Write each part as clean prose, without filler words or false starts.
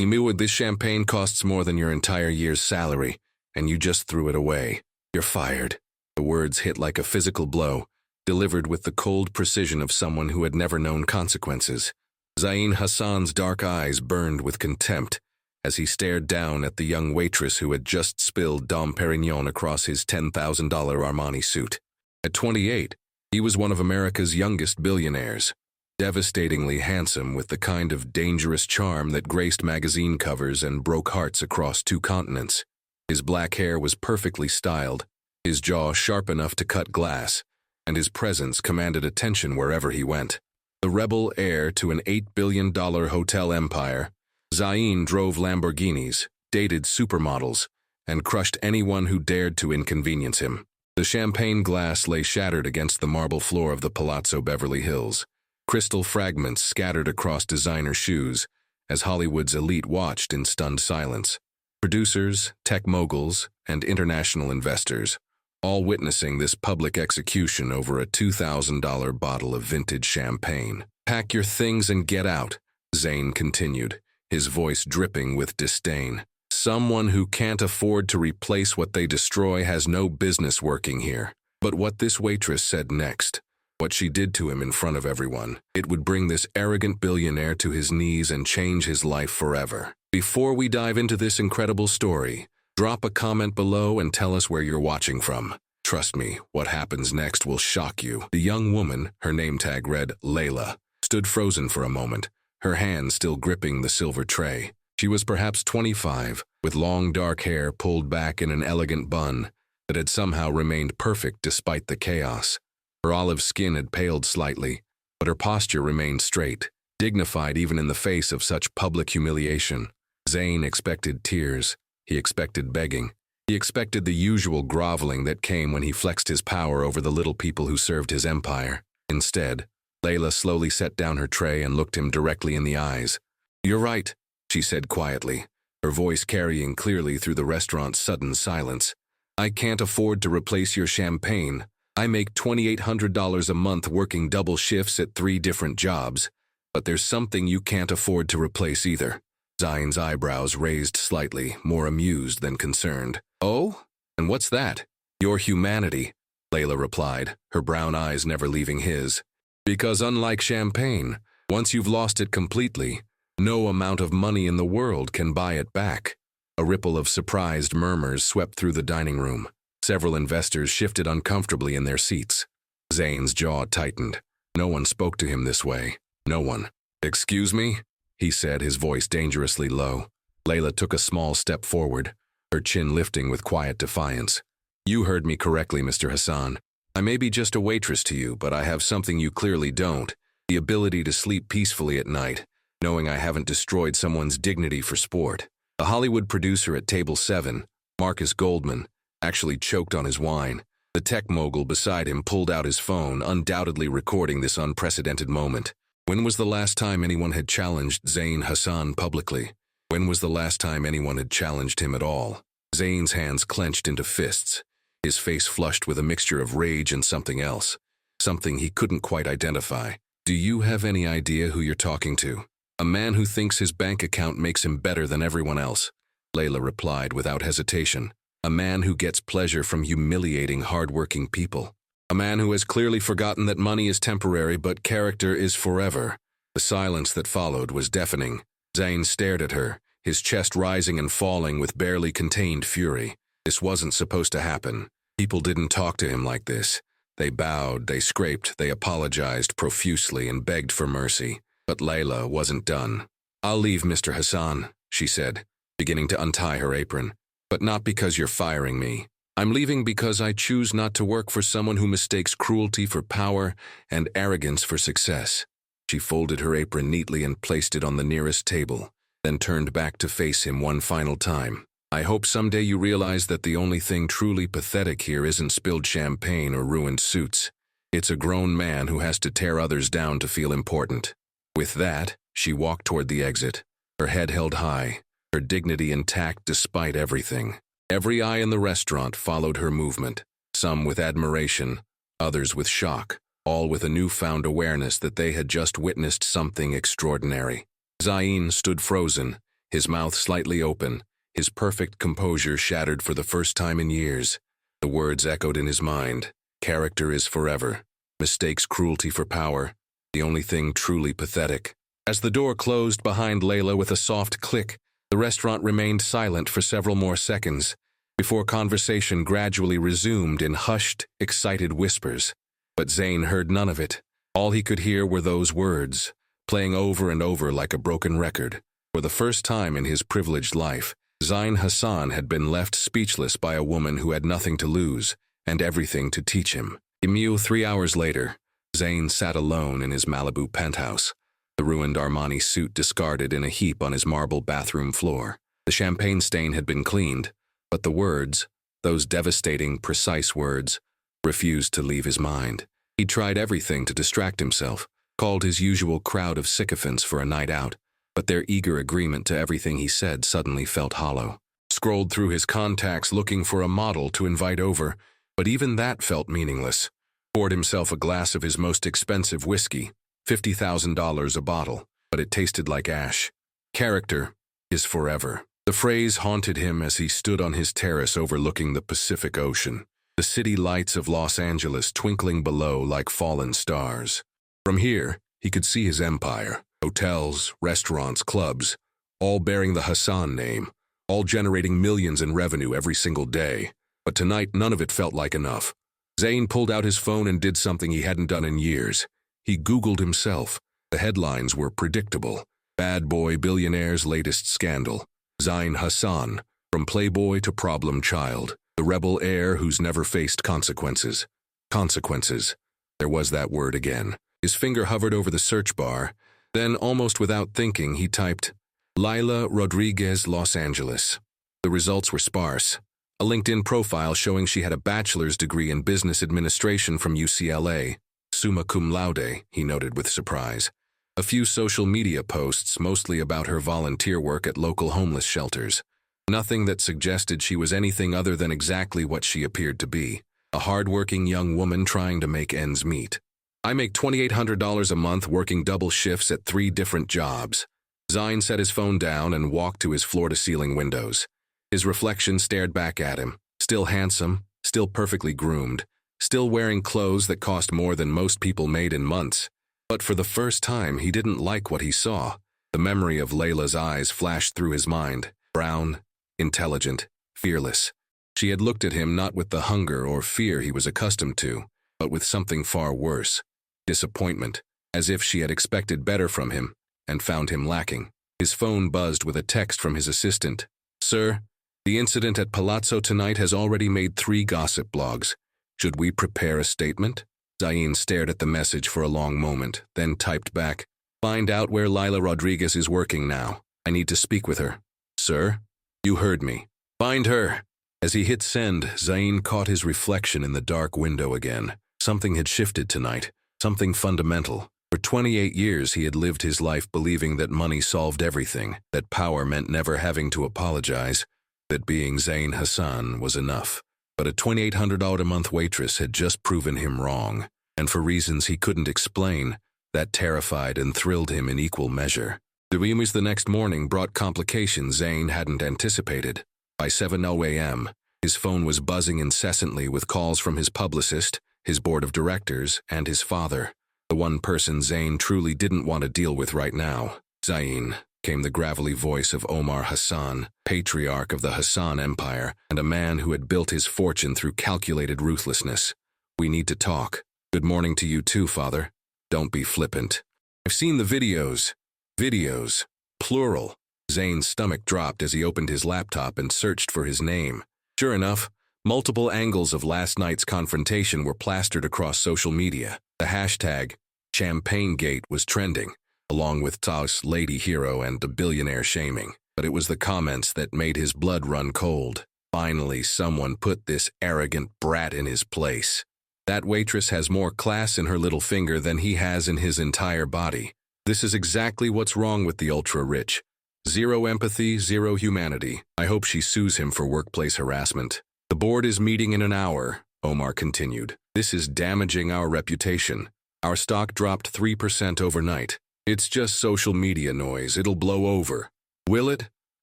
This champagne costs more than your entire year's salary, and you just threw it away. You're fired." The words hit like a physical blow, delivered with the cold precision of someone who had never known consequences. Zain Hassan's dark eyes burned with contempt as he stared down at the young waitress who had just spilled Dom Perignon across his $10,000 Armani suit. At 28, he was one of America's youngest billionaires, devastatingly handsome with the kind of dangerous charm that graced magazine covers and broke hearts across 2 continents. His black hair was perfectly styled, his jaw sharp enough to cut glass, and his presence commanded attention wherever he went. The rebel heir to an $8 billion hotel empire, Zain drove Lamborghinis, dated supermodels, and crushed anyone who dared to inconvenience him. The champagne glass lay shattered against the marble floor of the Palazzo Beverly Hills, crystal fragments scattered across designer shoes as Hollywood's elite watched in stunned silence. Producers, tech moguls, and international investors, all witnessing this public execution over a $2,000 bottle of vintage champagne. "Pack your things and get out," Zain continued, his voice dripping with disdain. "Someone who can't afford to replace what they destroy has no business working here." But what this waitress said next, what she did to him in front of everyone, it would bring this arrogant billionaire to his knees and change his life forever. Before we dive into this incredible story, drop a comment below and tell us where you're watching from. Trust me, what happens next will shock you. The young woman, her name tag read Laila, stood frozen for a moment, her hand still gripping the silver tray. She was perhaps 25, with long dark hair pulled back in an elegant bun that had somehow remained perfect despite the chaos. Her olive skin had paled slightly, but her posture remained straight, dignified even in the face of such public humiliation. Zain expected tears. He expected begging. He expected the usual groveling that came when he flexed his power over the little people who served his empire. Instead, Laila slowly set down her tray and looked him directly in the eyes. "You're right," she said quietly, her voice carrying clearly through the restaurant's sudden silence. "I can't afford to replace your champagne. I make $2,800 a month working double shifts at 3 different jobs, but there's something you can't afford to replace either." Zain's eyebrows raised slightly, more amused than concerned. "Oh? And what's that?" "Your humanity," Laila replied, her brown eyes never leaving his. "Because unlike champagne, once you've lost it completely, no amount of money in the world can buy it back." A ripple of surprised murmurs swept through the dining room. Several investors shifted uncomfortably in their seats. Zain's jaw tightened. No one spoke to him this way. No one. "Excuse me?" he said, his voice dangerously low. Laila took a small step forward, her chin lifting with quiet defiance. "You heard me correctly, Mr. Hassan. I may be just a waitress to you, but I have something you clearly don't. The ability to sleep peacefully at night, knowing I haven't destroyed someone's dignity for sport." A Hollywood producer at Table 7, Marcus Goldman, actually choked on his wine. The tech mogul beside him pulled out his phone, undoubtedly recording this unprecedented moment. When was the last time anyone had challenged Zain Hassan publicly? When was the last time anyone had challenged him at all? Zain's hands clenched into fists, his face flushed with a mixture of rage and something else, something he couldn't quite identify. "Do you have any idea who you're talking to? A man who thinks his bank account makes him better than everyone else," Laila replied without hesitation. "A man who gets pleasure from humiliating hard-working people. A man who has clearly forgotten that money is temporary but character is forever." The silence that followed was deafening. Zain stared at her, his chest rising and falling with barely contained fury. This wasn't supposed to happen. People didn't talk to him like this. They bowed, they scraped, they apologized profusely and begged for mercy. But Laila wasn't done. "I'll leave, Mr. Hassan," she said, beginning to untie her apron. "But not because you're firing me. I'm leaving because I choose not to work for someone who mistakes cruelty for power and arrogance for success." She folded her apron neatly and placed it on the nearest table, then turned back to face him one final time. "I hope someday you realize that the only thing truly pathetic here isn't spilled champagne or ruined suits. It's a grown man who has to tear others down to feel important." With that, she walked toward the exit, her head held high, her dignity intact despite everything. Every eye in the restaurant followed her movement, some with admiration, others with shock, all with a newfound awareness that they had just witnessed something extraordinary. Zain stood frozen, his mouth slightly open, his perfect composure shattered for the first time in years. The words echoed in his mind. Character is forever. Mistakes cruelty for power. The only thing truly pathetic. As the door closed behind Laila with a soft click, the restaurant remained silent for several more seconds, before conversation gradually resumed in hushed, excited whispers. But Zain heard none of it. All he could hear were those words, playing over and over like a broken record. For the first time in his privileged life, Zain Hassan had been left speechless by a woman who had nothing to lose and everything to teach him. 3 hours later, Zain sat alone in his Malibu penthouse, the ruined Armani suit discarded in a heap on his marble bathroom floor. The champagne stain had been cleaned, but the words, those devastating, precise words, refused to leave his mind. He tried everything to distract himself, called his usual crowd of sycophants for a night out, but their eager agreement to everything he said suddenly felt hollow. Scrolled through his contacts looking for a model to invite over, but even that felt meaningless. Poured himself a glass of his most expensive whiskey, $50,000 a bottle, but it tasted like ash. Character is forever. The phrase haunted him as he stood on his terrace overlooking the Pacific Ocean, the city lights of Los Angeles twinkling below like fallen stars. From here, he could see his empire, hotels, restaurants, clubs, all bearing the Hassan name, all generating millions in revenue every single day. But tonight, none of it felt like enough. Zain pulled out his phone and did something he hadn't done in years. He Googled himself. The headlines were predictable. Bad boy billionaire's latest scandal. Zain Hassan, from playboy to problem child. The rebel heir who's never faced consequences. Consequences. There was that word again. His finger hovered over the search bar. Then, almost without thinking, he typed, Laila Rodriguez, Los Angeles. The results were sparse. A LinkedIn profile showing she had a bachelor's degree in business administration from UCLA. Summa cum laude, he noted with surprise. A few social media posts, mostly about her volunteer work at local homeless shelters. Nothing that suggested she was anything other than exactly what she appeared to be. A hard-working young woman trying to make ends meet. I make $2,800 a month working double shifts at 3 different jobs. Zain set his phone down and walked to his floor-to-ceiling windows. His reflection stared back at him, still handsome, still perfectly groomed, still wearing clothes that cost more than most people made in months. But for the first time, he didn't like what he saw. The memory of Laila's eyes flashed through his mind. Brown, intelligent, fearless. She had looked at him not with the hunger or fear he was accustomed to, but with something far worse. Disappointment, as if she had expected better from him and found him lacking. His phone buzzed with a text from his assistant. Sir, the incident at Palazzo tonight has already made 3 gossip blogs. Should we prepare a statement? Zain stared at the message for a long moment, then typed back, Find out where Laila Rodriguez is working now. I need to speak with her. Sir? You heard me. Find her. As he hit send, Zain caught his reflection in the dark window again. Something had shifted tonight, something fundamental. For 28 years he had lived his life believing that money solved everything, that power meant never having to apologize, that being Zain Hassan was enough. But a $2,800 a month waitress had just proven him wrong, and for reasons he couldn't explain, that terrified and thrilled him in equal measure. The news the next morning brought complications Zain hadn't anticipated. By 7 a.m., his phone was buzzing incessantly with calls from his publicist, his board of directors, and his father. The one person Zain truly didn't want to deal with right now. Zain, came the gravelly voice of Omar Hassan, patriarch of the Hassan Empire, and a man who had built his fortune through calculated ruthlessness. We need to talk. Good morning to you too, father. Don't be flippant. I've seen the videos. Videos. Plural. Zain's stomach dropped as he opened his laptop and searched for his name. Sure enough, multiple angles of last night's confrontation were plastered across social media. The hashtag #ChampagneGate was trending, along with Toss Lady Hero and the Billionaire shaming. But it was the comments that made his blood run cold. Finally, someone put this arrogant brat in his place. That waitress has more class in her little finger than he has in his entire body. This is exactly what's wrong with the ultra-rich. Zero empathy, zero humanity. I hope she sues him for workplace harassment. The board is meeting in an hour, Omar continued. This is damaging our reputation. Our stock dropped 3% overnight. It's just social media noise. It'll blow over. Will it?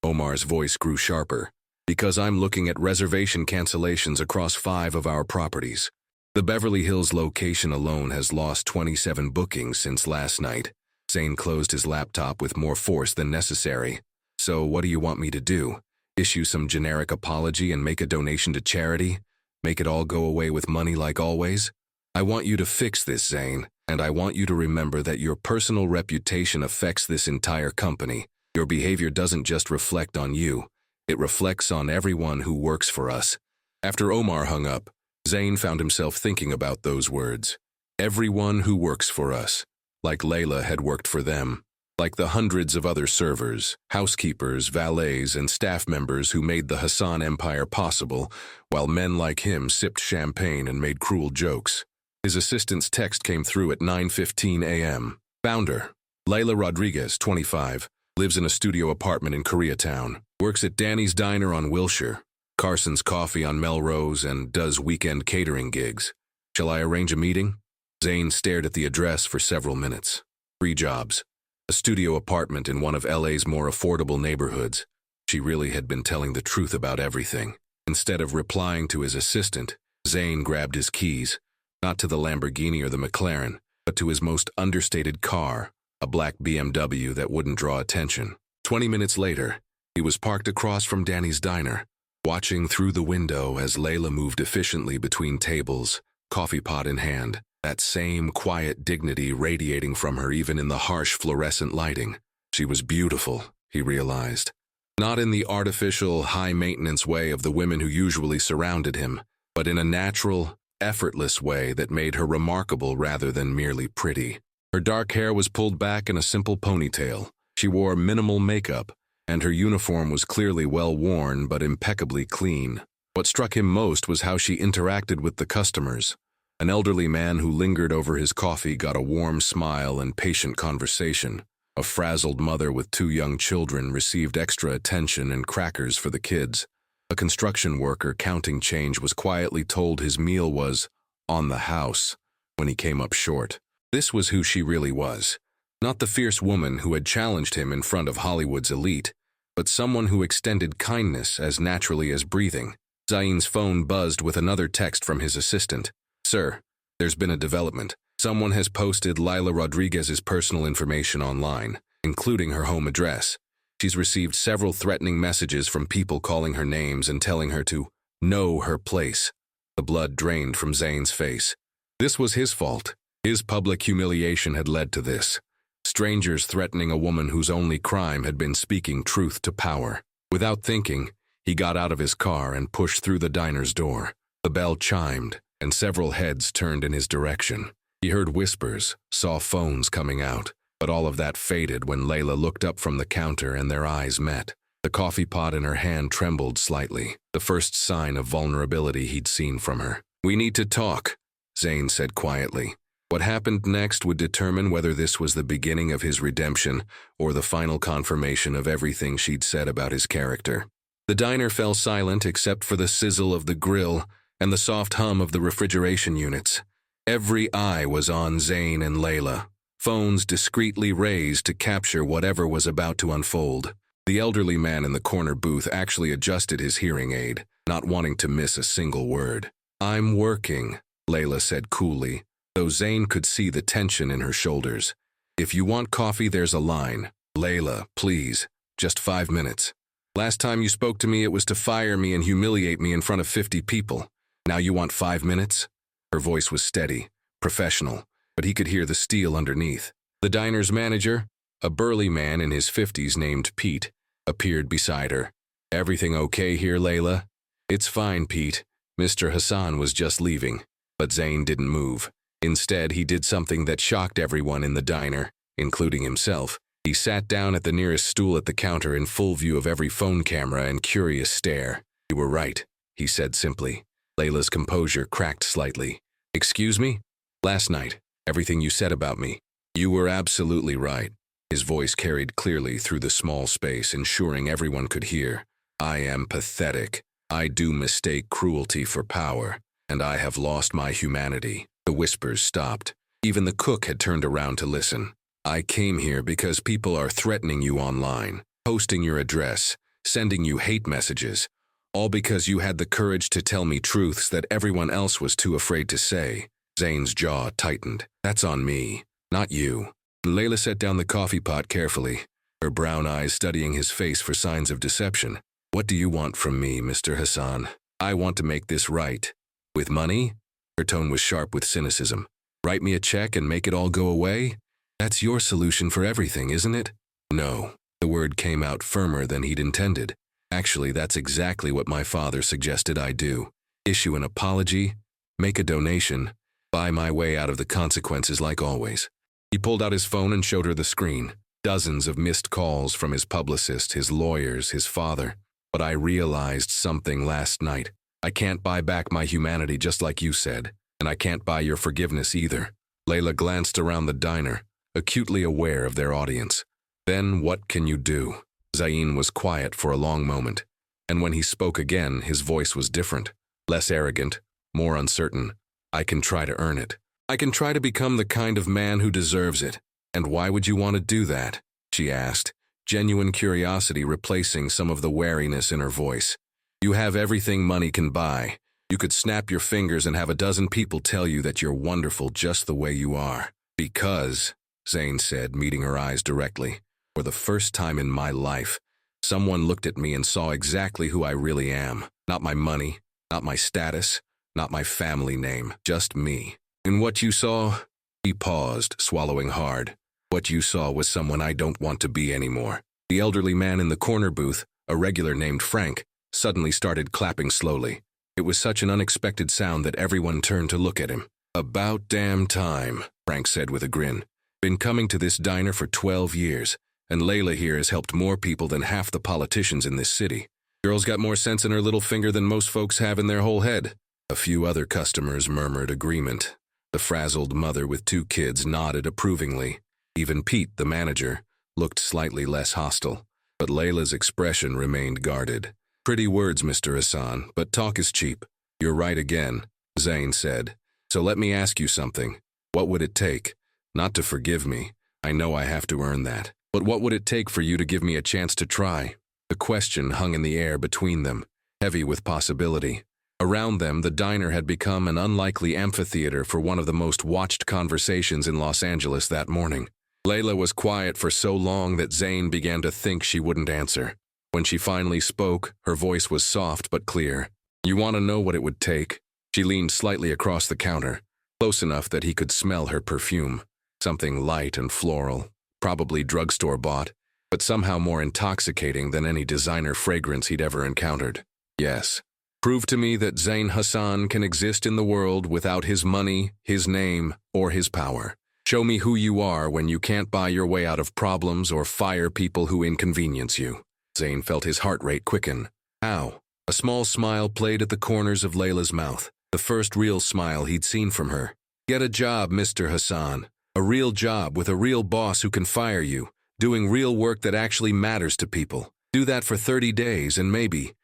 Omar's voice grew sharper. Because I'm looking at reservation cancellations across 5 of our properties. The Beverly Hills location alone has lost 27 bookings since last night. Zain closed his laptop with more force than necessary. So what do you want me to do? Issue some generic apology and make a donation to charity? Make it all go away with money like always? I want you to fix this, Zain, and I want you to remember that your personal reputation affects this entire company. Your behavior doesn't just reflect on you. It reflects on everyone who works for us. After Omar hung up, Zain found himself thinking about those words. Everyone who works for us. Like Laila had worked for them. Like the hundreds of other servers, housekeepers, valets, and staff members who made the Hassan empire possible, while men like him sipped champagne and made cruel jokes. His assistant's text came through at 9:15 a.m. Founder, Laila Rodriguez, 25, lives in a studio apartment in Koreatown, works at Danny's Diner on Wilshire, Carson's Coffee on Melrose, and does weekend catering gigs. Shall I arrange a meeting? Zain stared at the address for several minutes. 3 jobs. A studio apartment in one of LA's more affordable neighborhoods. She really had been telling the truth about everything. Instead of replying to his assistant, Zain grabbed his keys, not to the Lamborghini or the McLaren, but to his most understated car, a black BMW that wouldn't draw attention. 20 minutes later, he was parked across from Danny's Diner, watching through the window as Laila moved efficiently between tables, coffee pot in hand, that same quiet dignity radiating from her even in the harsh fluorescent lighting. She was beautiful, he realized. Not in the artificial, high-maintenance way of the women who usually surrounded him, but in a natural, effortless way that made her remarkable rather than merely pretty. Her dark hair was pulled back in a simple ponytail. She wore minimal makeup, and her uniform was clearly well worn but impeccably clean. What struck him most was how she interacted with the customers. An elderly man who lingered over his coffee got a warm smile and patient conversation. A frazzled mother with 2 young children received extra attention and crackers for the kids. A construction worker counting change was quietly told his meal was on the house when he came up short. This was who she really was. Not the fierce woman who had challenged him in front of Hollywood's elite, but someone who extended kindness as naturally as breathing. Zain's phone buzzed with another text from his assistant. Sir, there's been a development. Someone has posted Laila Rodriguez's personal information online, including her home address. She's received several threatening messages from people calling her names and telling her to know her place. The blood drained from Zain's face. This was his fault. His public humiliation had led to this. Strangers threatening a woman whose only crime had been speaking truth to power. Without thinking, he got out of his car and pushed through the diner's door. The bell chimed, and several heads turned in his direction. He heard whispers, saw phones coming out, but all of that faded when Laila looked up from the counter and their eyes met. The coffee pot in her hand trembled slightly, the first sign of vulnerability he'd seen from her. We need to talk, Zain said quietly. What happened next would determine whether this was the beginning of his redemption or the final confirmation of everything she'd said about his character. The diner fell silent except for the sizzle of the grill and the soft hum of the refrigeration units. Every eye was on Zain and Laila, phones discreetly raised to capture whatever was about to unfold. The elderly man in the corner booth actually adjusted his hearing aid, not wanting to miss a single word. I'm working, Laila said coolly, though Zain could see the tension in her shoulders. If you want coffee, there's a line. Laila, please, just 5 minutes. Last time you spoke to me, it was to fire me and humiliate me in front of 50 people. Now you want 5 minutes? Her voice was steady, professional, but he could hear the steel underneath. The diner's manager, a burly man in his 50s named Pete, appeared beside her. Everything okay here, Laila? It's fine, Pete. Mr. Hassan was just leaving. But Zain didn't move. Instead, he did something that shocked everyone in the diner, including himself. He sat down at the nearest stool at the counter in full view of every phone camera and curious stare. You were right, he said simply. Layla's composure cracked slightly. Excuse me? Last night, everything you said about me. You were absolutely right. His voice carried clearly through the small space, ensuring everyone could hear. I am pathetic. I do mistake cruelty for power, and I have lost my humanity. The whispers stopped. Even the cook had turned around to listen. I came here because people are threatening you online, posting your address, sending you hate messages, all because you had the courage to tell me truths that everyone else was too afraid to say. Zain's jaw tightened. That's on me, not you. Laila set down the coffee pot carefully, her brown eyes studying his face for signs of deception. What do you want from me, Mr. Hassan? I want to make this right. With money? Her tone was sharp with cynicism. Write me a check and make it all go away? That's your solution for everything, isn't it? No. The word came out firmer than he'd intended. Actually, that's exactly what my father suggested I do. Issue an apology, make a donation, buy my way out of the consequences like always. He pulled out his phone and showed her the screen. Dozens of missed calls from his publicist, his lawyers, his father. But I realized something last night. I can't buy back my humanity just like you said, and I can't buy your forgiveness either. Laila glanced around the diner, acutely aware of their audience. Then what can you do? Zain was quiet for a long moment, and when he spoke again, his voice was different, less arrogant, more uncertain. I can try to earn it. I can try to become the kind of man who deserves it. And why would you want to do that? She asked, genuine curiosity replacing some of the wariness in her voice. You have everything money can buy. You could snap your fingers and have a dozen people tell you that you're wonderful just the way you are. Because, Zain said, meeting her eyes directly, for the first time in my life, someone looked at me and saw exactly who I really am. Not my money, not my status, not my family name, just me. And what you saw? He paused, swallowing hard. What you saw was someone I don't want to be anymore. The elderly man in the corner booth, a regular named Frank, suddenly started clapping slowly. It was such an unexpected sound that everyone turned to look at him. About damn time, Frank said with a grin. Been coming to this diner for 12 years, and Laila here has helped more people than half the politicians in this city. Girl's got more sense in her little finger than most folks have in their whole head. A few other customers murmured agreement. The frazzled mother with 2 kids nodded approvingly. Even Pete, the manager, looked slightly less hostile, but Layla's expression remained guarded. Pretty words, Mr. Hassan, but talk is cheap. You're right again, Zain said. So let me ask you something. What would it take? Not to forgive me. I know I have to earn that. But what would it take for you to give me a chance to try? The question hung in the air between them, heavy with possibility. Around them, the diner had become an unlikely amphitheater for one of the most watched conversations in Los Angeles that morning. Laila was quiet for so long that Zain began to think she wouldn't answer. When she finally spoke, her voice was soft but clear. You want to know what it would take? She leaned slightly across the counter, close enough that he could smell her perfume. Something light and floral, probably drugstore bought, but somehow more intoxicating than any designer fragrance he'd ever encountered. Yes. Prove to me that Zain Hassan can exist in the world without his money, his name, or his power. Show me who you are when you can't buy your way out of problems or fire people who inconvenience you. Zain felt his heart rate quicken. How? A small smile played at the corners of Layla's mouth, the first real smile he'd seen from her. Get a job, Mr. Hassan. A real job with a real boss who can fire you, doing real work that actually matters to people. Do that for 30 days and maybe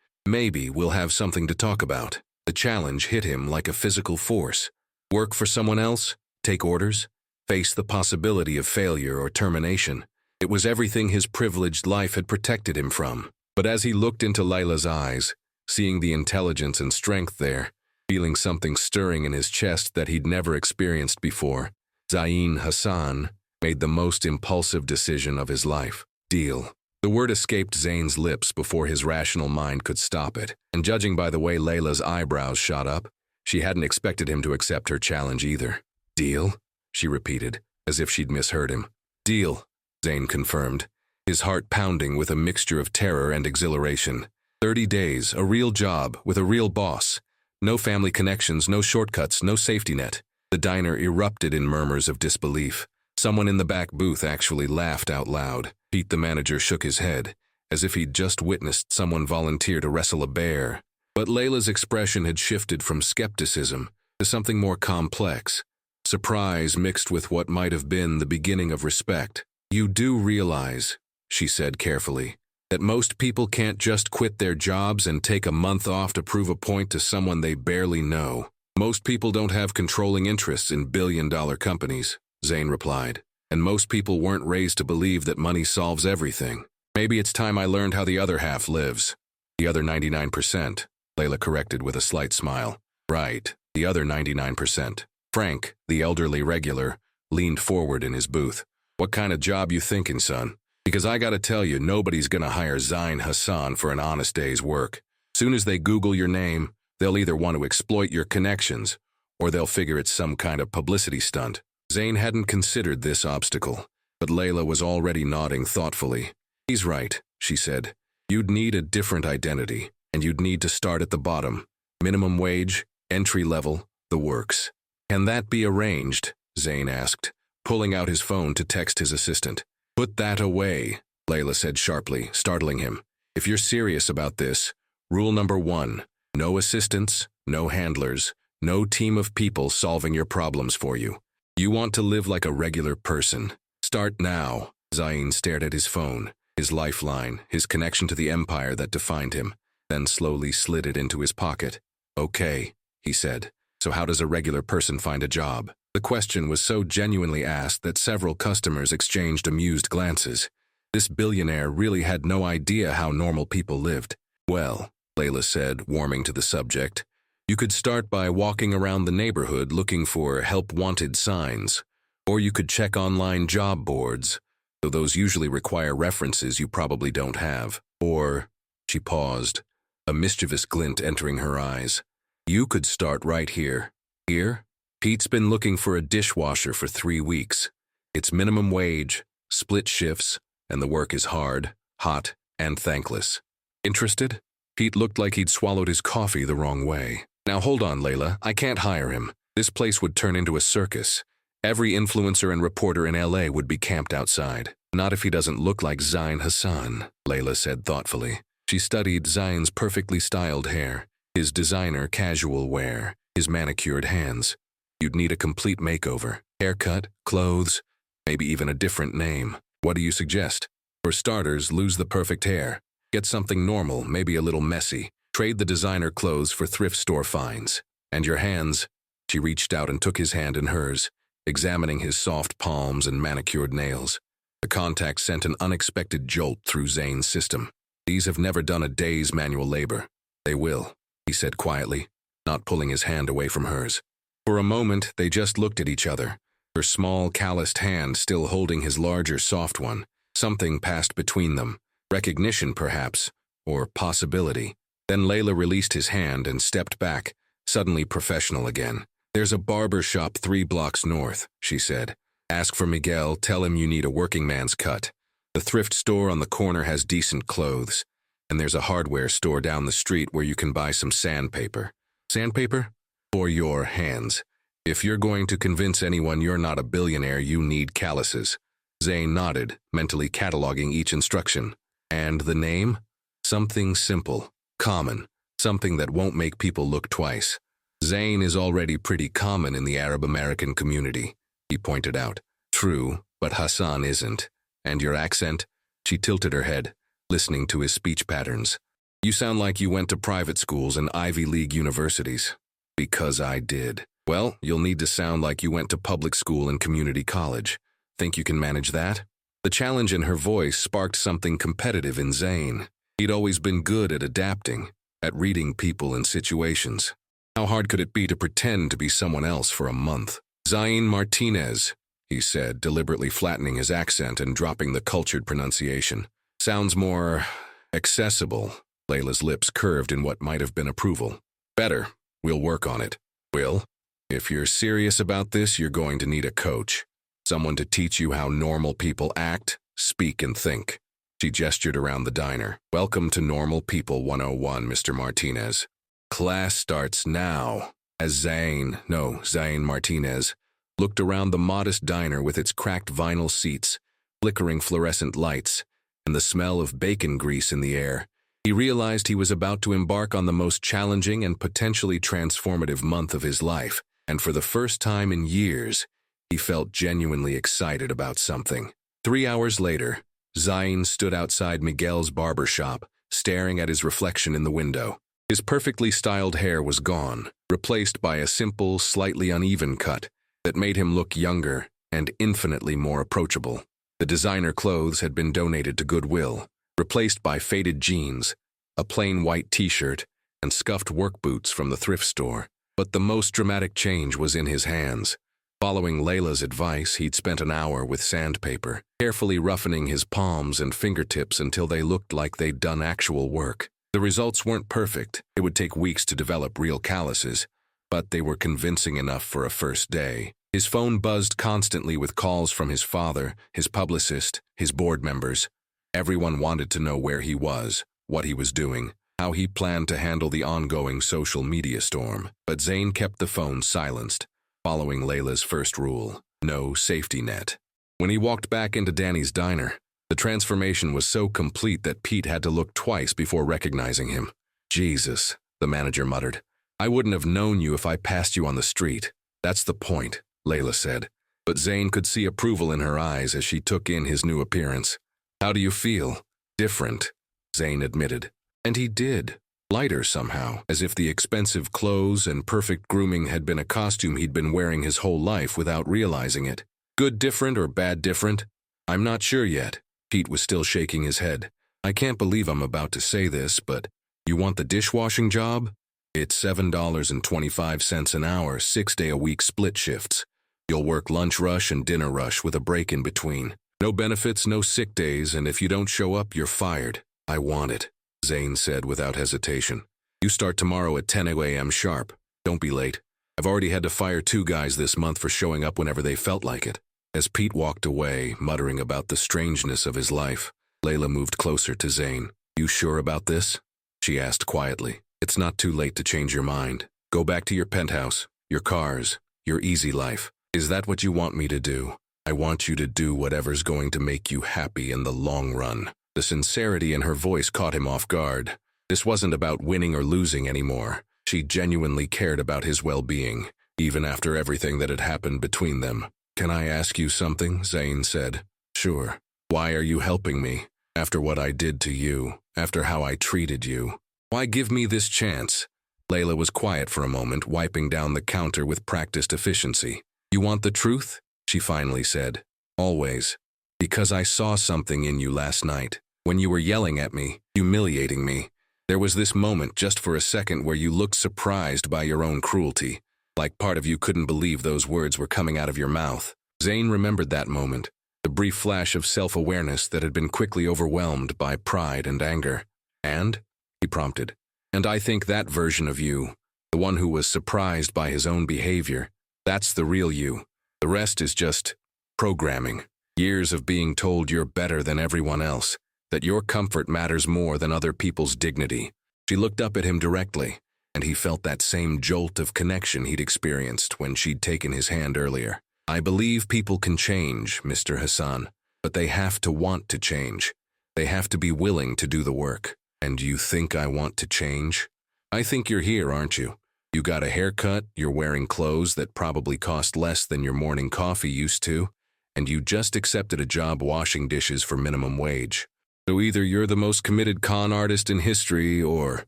we'll have something to talk about. The challenge hit him like a physical force. Work for someone else? Take orders? Face the possibility of failure or termination. It was everything his privileged life had protected him from. But as he looked into Layla's eyes, seeing the intelligence and strength there, feeling something stirring in his chest that he'd never experienced before, Zain Hassan made the most impulsive decision of his life. Deal. The word escaped Zain's lips before his rational mind could stop it, and judging by the way Layla's eyebrows shot up, she hadn't expected him to accept her challenge either. Deal? She repeated, as if she'd misheard him. Deal, Zain confirmed, his heart pounding with a mixture of terror and exhilaration. 30 days, a real job, with a real boss. No family connections, no shortcuts, no safety net. The diner erupted in murmurs of disbelief. Someone in the back booth actually laughed out loud. Pete, the manager, shook his head, as if he'd just witnessed someone volunteer to wrestle a bear. But Layla's expression had shifted from skepticism to something more complex. Surprise mixed with what might have been the beginning of respect. You do realize, she said carefully, that most people can't just quit their jobs and take a month off to prove a point to someone they barely know. Most people don't have controlling interests in billion-dollar companies, Zain replied, and most people weren't raised to believe that money solves everything. Maybe it's time I learned how the other half lives. The other 99%, Laila corrected with a slight smile. Right, the other 99%. Frank, the elderly regular, leaned forward in his booth. What kind of job you thinking, son? Because I gotta tell you, nobody's gonna hire Zain Hassan for an honest day's work. Soon as they Google your name, they'll either want to exploit your connections, or they'll figure it's some kind of publicity stunt. Zain hadn't considered this obstacle, but Laila was already nodding thoughtfully. He's right, she said. You'd need a different identity, and you'd need to start at the bottom. Minimum wage, entry level, the works. Can that be arranged? Zain asked, pulling out his phone to text his assistant. Put that away, Laila said sharply, startling him. If you're serious about this, rule number 1, no assistants, no handlers, no team of people solving your problems for you. You want to live like a regular person. Start now. Zain stared at his phone, his lifeline, his connection to the empire that defined him, then slowly slid it into his pocket. Okay, he said. So how does a regular person find a job? The question was so genuinely asked that several customers exchanged amused glances. This billionaire really had no idea how normal people lived. Well, Laila said, warming to the subject, you could start by walking around the neighborhood looking for help-wanted signs, or you could check online job boards, though those usually require references you probably don't have. Or, she paused, a mischievous glint entering her eyes. You could start right here. Here? Pete's been looking for a dishwasher for 3 weeks. It's minimum wage, split shifts, and the work is hard, hot, and thankless. Interested? Pete looked like he'd swallowed his coffee the wrong way. Now hold on, Laila. I can't hire him. This place would turn into a circus. Every influencer and reporter in LA would be camped outside. Not if he doesn't look like Zain Hassan, Laila said thoughtfully. She studied Zain's perfectly styled hair, his designer casual wear, his manicured hands. You'd need a complete makeover. Haircut, clothes, maybe even a different name. What do you suggest? For starters, lose the perfect hair. Get something normal, maybe a little messy. Trade the designer clothes for thrift store finds. And your hands. She reached out and took his hand in hers, examining his soft palms and manicured nails. The contact sent an unexpected jolt through Zain's system. These have never done a day's manual labor. They will, he said quietly, not pulling his hand away from hers. For a moment, they just looked at each other, her small, calloused hand still holding his larger, soft one. Something passed between them. Recognition, perhaps, or possibility. Then Laila released his hand and stepped back, suddenly professional again. There's a barber shop 3 blocks north, she said. Ask for Miguel, tell him you need a working man's cut. The thrift store on the corner has decent clothes, and there's a hardware store down the street where you can buy some sandpaper. Sandpaper? For your hands. If you're going to convince anyone you're not a billionaire, you need calluses. Zain nodded, mentally cataloging each instruction. And the name? Something simple, common, something that won't make people look twice. Zain is already pretty common in the Arab-American community, he pointed out. True, but Hassan isn't. And your accent? She tilted her head, listening to his speech patterns. You sound like you went to private schools and Ivy League universities. Because I did. Well, you'll need to sound like you went to public school and community college. Think you can manage that? The challenge in her voice sparked something competitive in Zain. He'd always been good at adapting, at reading people and situations. How hard could it be to pretend to be someone else for a month? Zain Martinez, he said, deliberately flattening his accent and dropping the cultured pronunciation. Sounds more accessible. Laila's lips curved in what might have been approval. Better. We'll work on it. Will? If you're serious about this, you're going to need a coach. Someone to teach you how normal people act, speak, and think. She gestured around the diner. Welcome to Normal People 101, Mr. Martinez. Class starts now. As Zain Martinez, looked around the modest diner with its cracked vinyl seats, flickering fluorescent lights, and the smell of bacon grease in the air, he realized he was about to embark on the most challenging and potentially transformative month of his life, and for the first time in years, he felt genuinely excited about something. 3 hours later, Zain stood outside Miguel's barber shop, staring at his reflection in the window. His perfectly styled hair was gone, replaced by a simple, slightly uneven cut that made him look younger and infinitely more approachable. The designer clothes had been donated to Goodwill, replaced by faded jeans, a plain white t-shirt, and scuffed work boots from the thrift store. But the most dramatic change was in his hands. Following Laila's advice, he'd spent an hour with sandpaper, carefully roughening his palms and fingertips until they looked like they'd done actual work. The results weren't perfect. It would take weeks to develop real calluses, but they were convincing enough for a first day. His phone buzzed constantly with calls from his father, his publicist, his board members. Everyone wanted to know where he was, what he was doing, how he planned to handle the ongoing social media storm. But Zain kept the phone silenced, following Laila's first rule: no safety net. When he walked back into Danny's diner, the transformation was so complete that Pete had to look twice before recognizing him. "Jesus," the manager muttered. "I wouldn't have known you if I passed you on the street." "That's the point," Laila said. But Zain could see approval in her eyes as she took in his new appearance. "How do you feel?" "Different," Zain admitted. And he did. Lighter somehow, as if the expensive clothes and perfect grooming had been a costume he'd been wearing his whole life without realizing it. "Good different or bad different?" "I'm not sure yet." Pete was still shaking his head. "I can't believe I'm about to say this, but you want the dishwashing job? It's $7.25 an hour, 6-day-a-week split shifts. You'll work lunch rush and dinner rush with a break in between. No benefits, no sick days, and if you don't show up, you're fired." "I want it," Zain said without hesitation. "You start tomorrow at 10 a.m. sharp. Don't be late. I've already had to fire 2 guys this month for showing up whenever they felt like it." As Pete walked away, muttering about the strangeness of his life, Laila moved closer to Zain. "You sure about this?" she asked quietly. "It's not too late to change your mind. Go back to your penthouse, your cars, your easy life. Is that what you want me to do? I want you to do whatever's going to make you happy in the long run." The sincerity in her voice caught him off guard. This wasn't about winning or losing anymore. She genuinely cared about his well-being, even after everything that had happened between them. "Can I ask you something?" Zain said. "Sure. Why are you helping me? After what I did to you, after how I treated you. Why give me this chance?" Laila was quiet for a moment, wiping down the counter with practiced efficiency. "You want the truth?" she finally said. "Always. Because I saw something in you last night. When you were yelling at me, humiliating me, there was this moment just for a second where you looked surprised by your own cruelty, like part of you couldn't believe those words were coming out of your mouth." Zain remembered that moment, the brief flash of self-awareness that had been quickly overwhelmed by pride and anger. "And?" he prompted. "And I think that version of you, the one who was surprised by his own behavior, that's the real you. The rest is just programming. Years of being told you're better than everyone else, that your comfort matters more than other people's dignity." She looked up at him directly, and he felt that same jolt of connection he'd experienced when she'd taken his hand earlier. "I believe people can change, Mr. Hassan, but they have to want to change. They have to be willing to do the work. And you think I want to change? I think you're here, aren't you? You got a haircut, you're wearing clothes that probably cost less than your morning coffee used to, and you just accepted a job washing dishes for minimum wage. So either you're the most committed con artist in history, or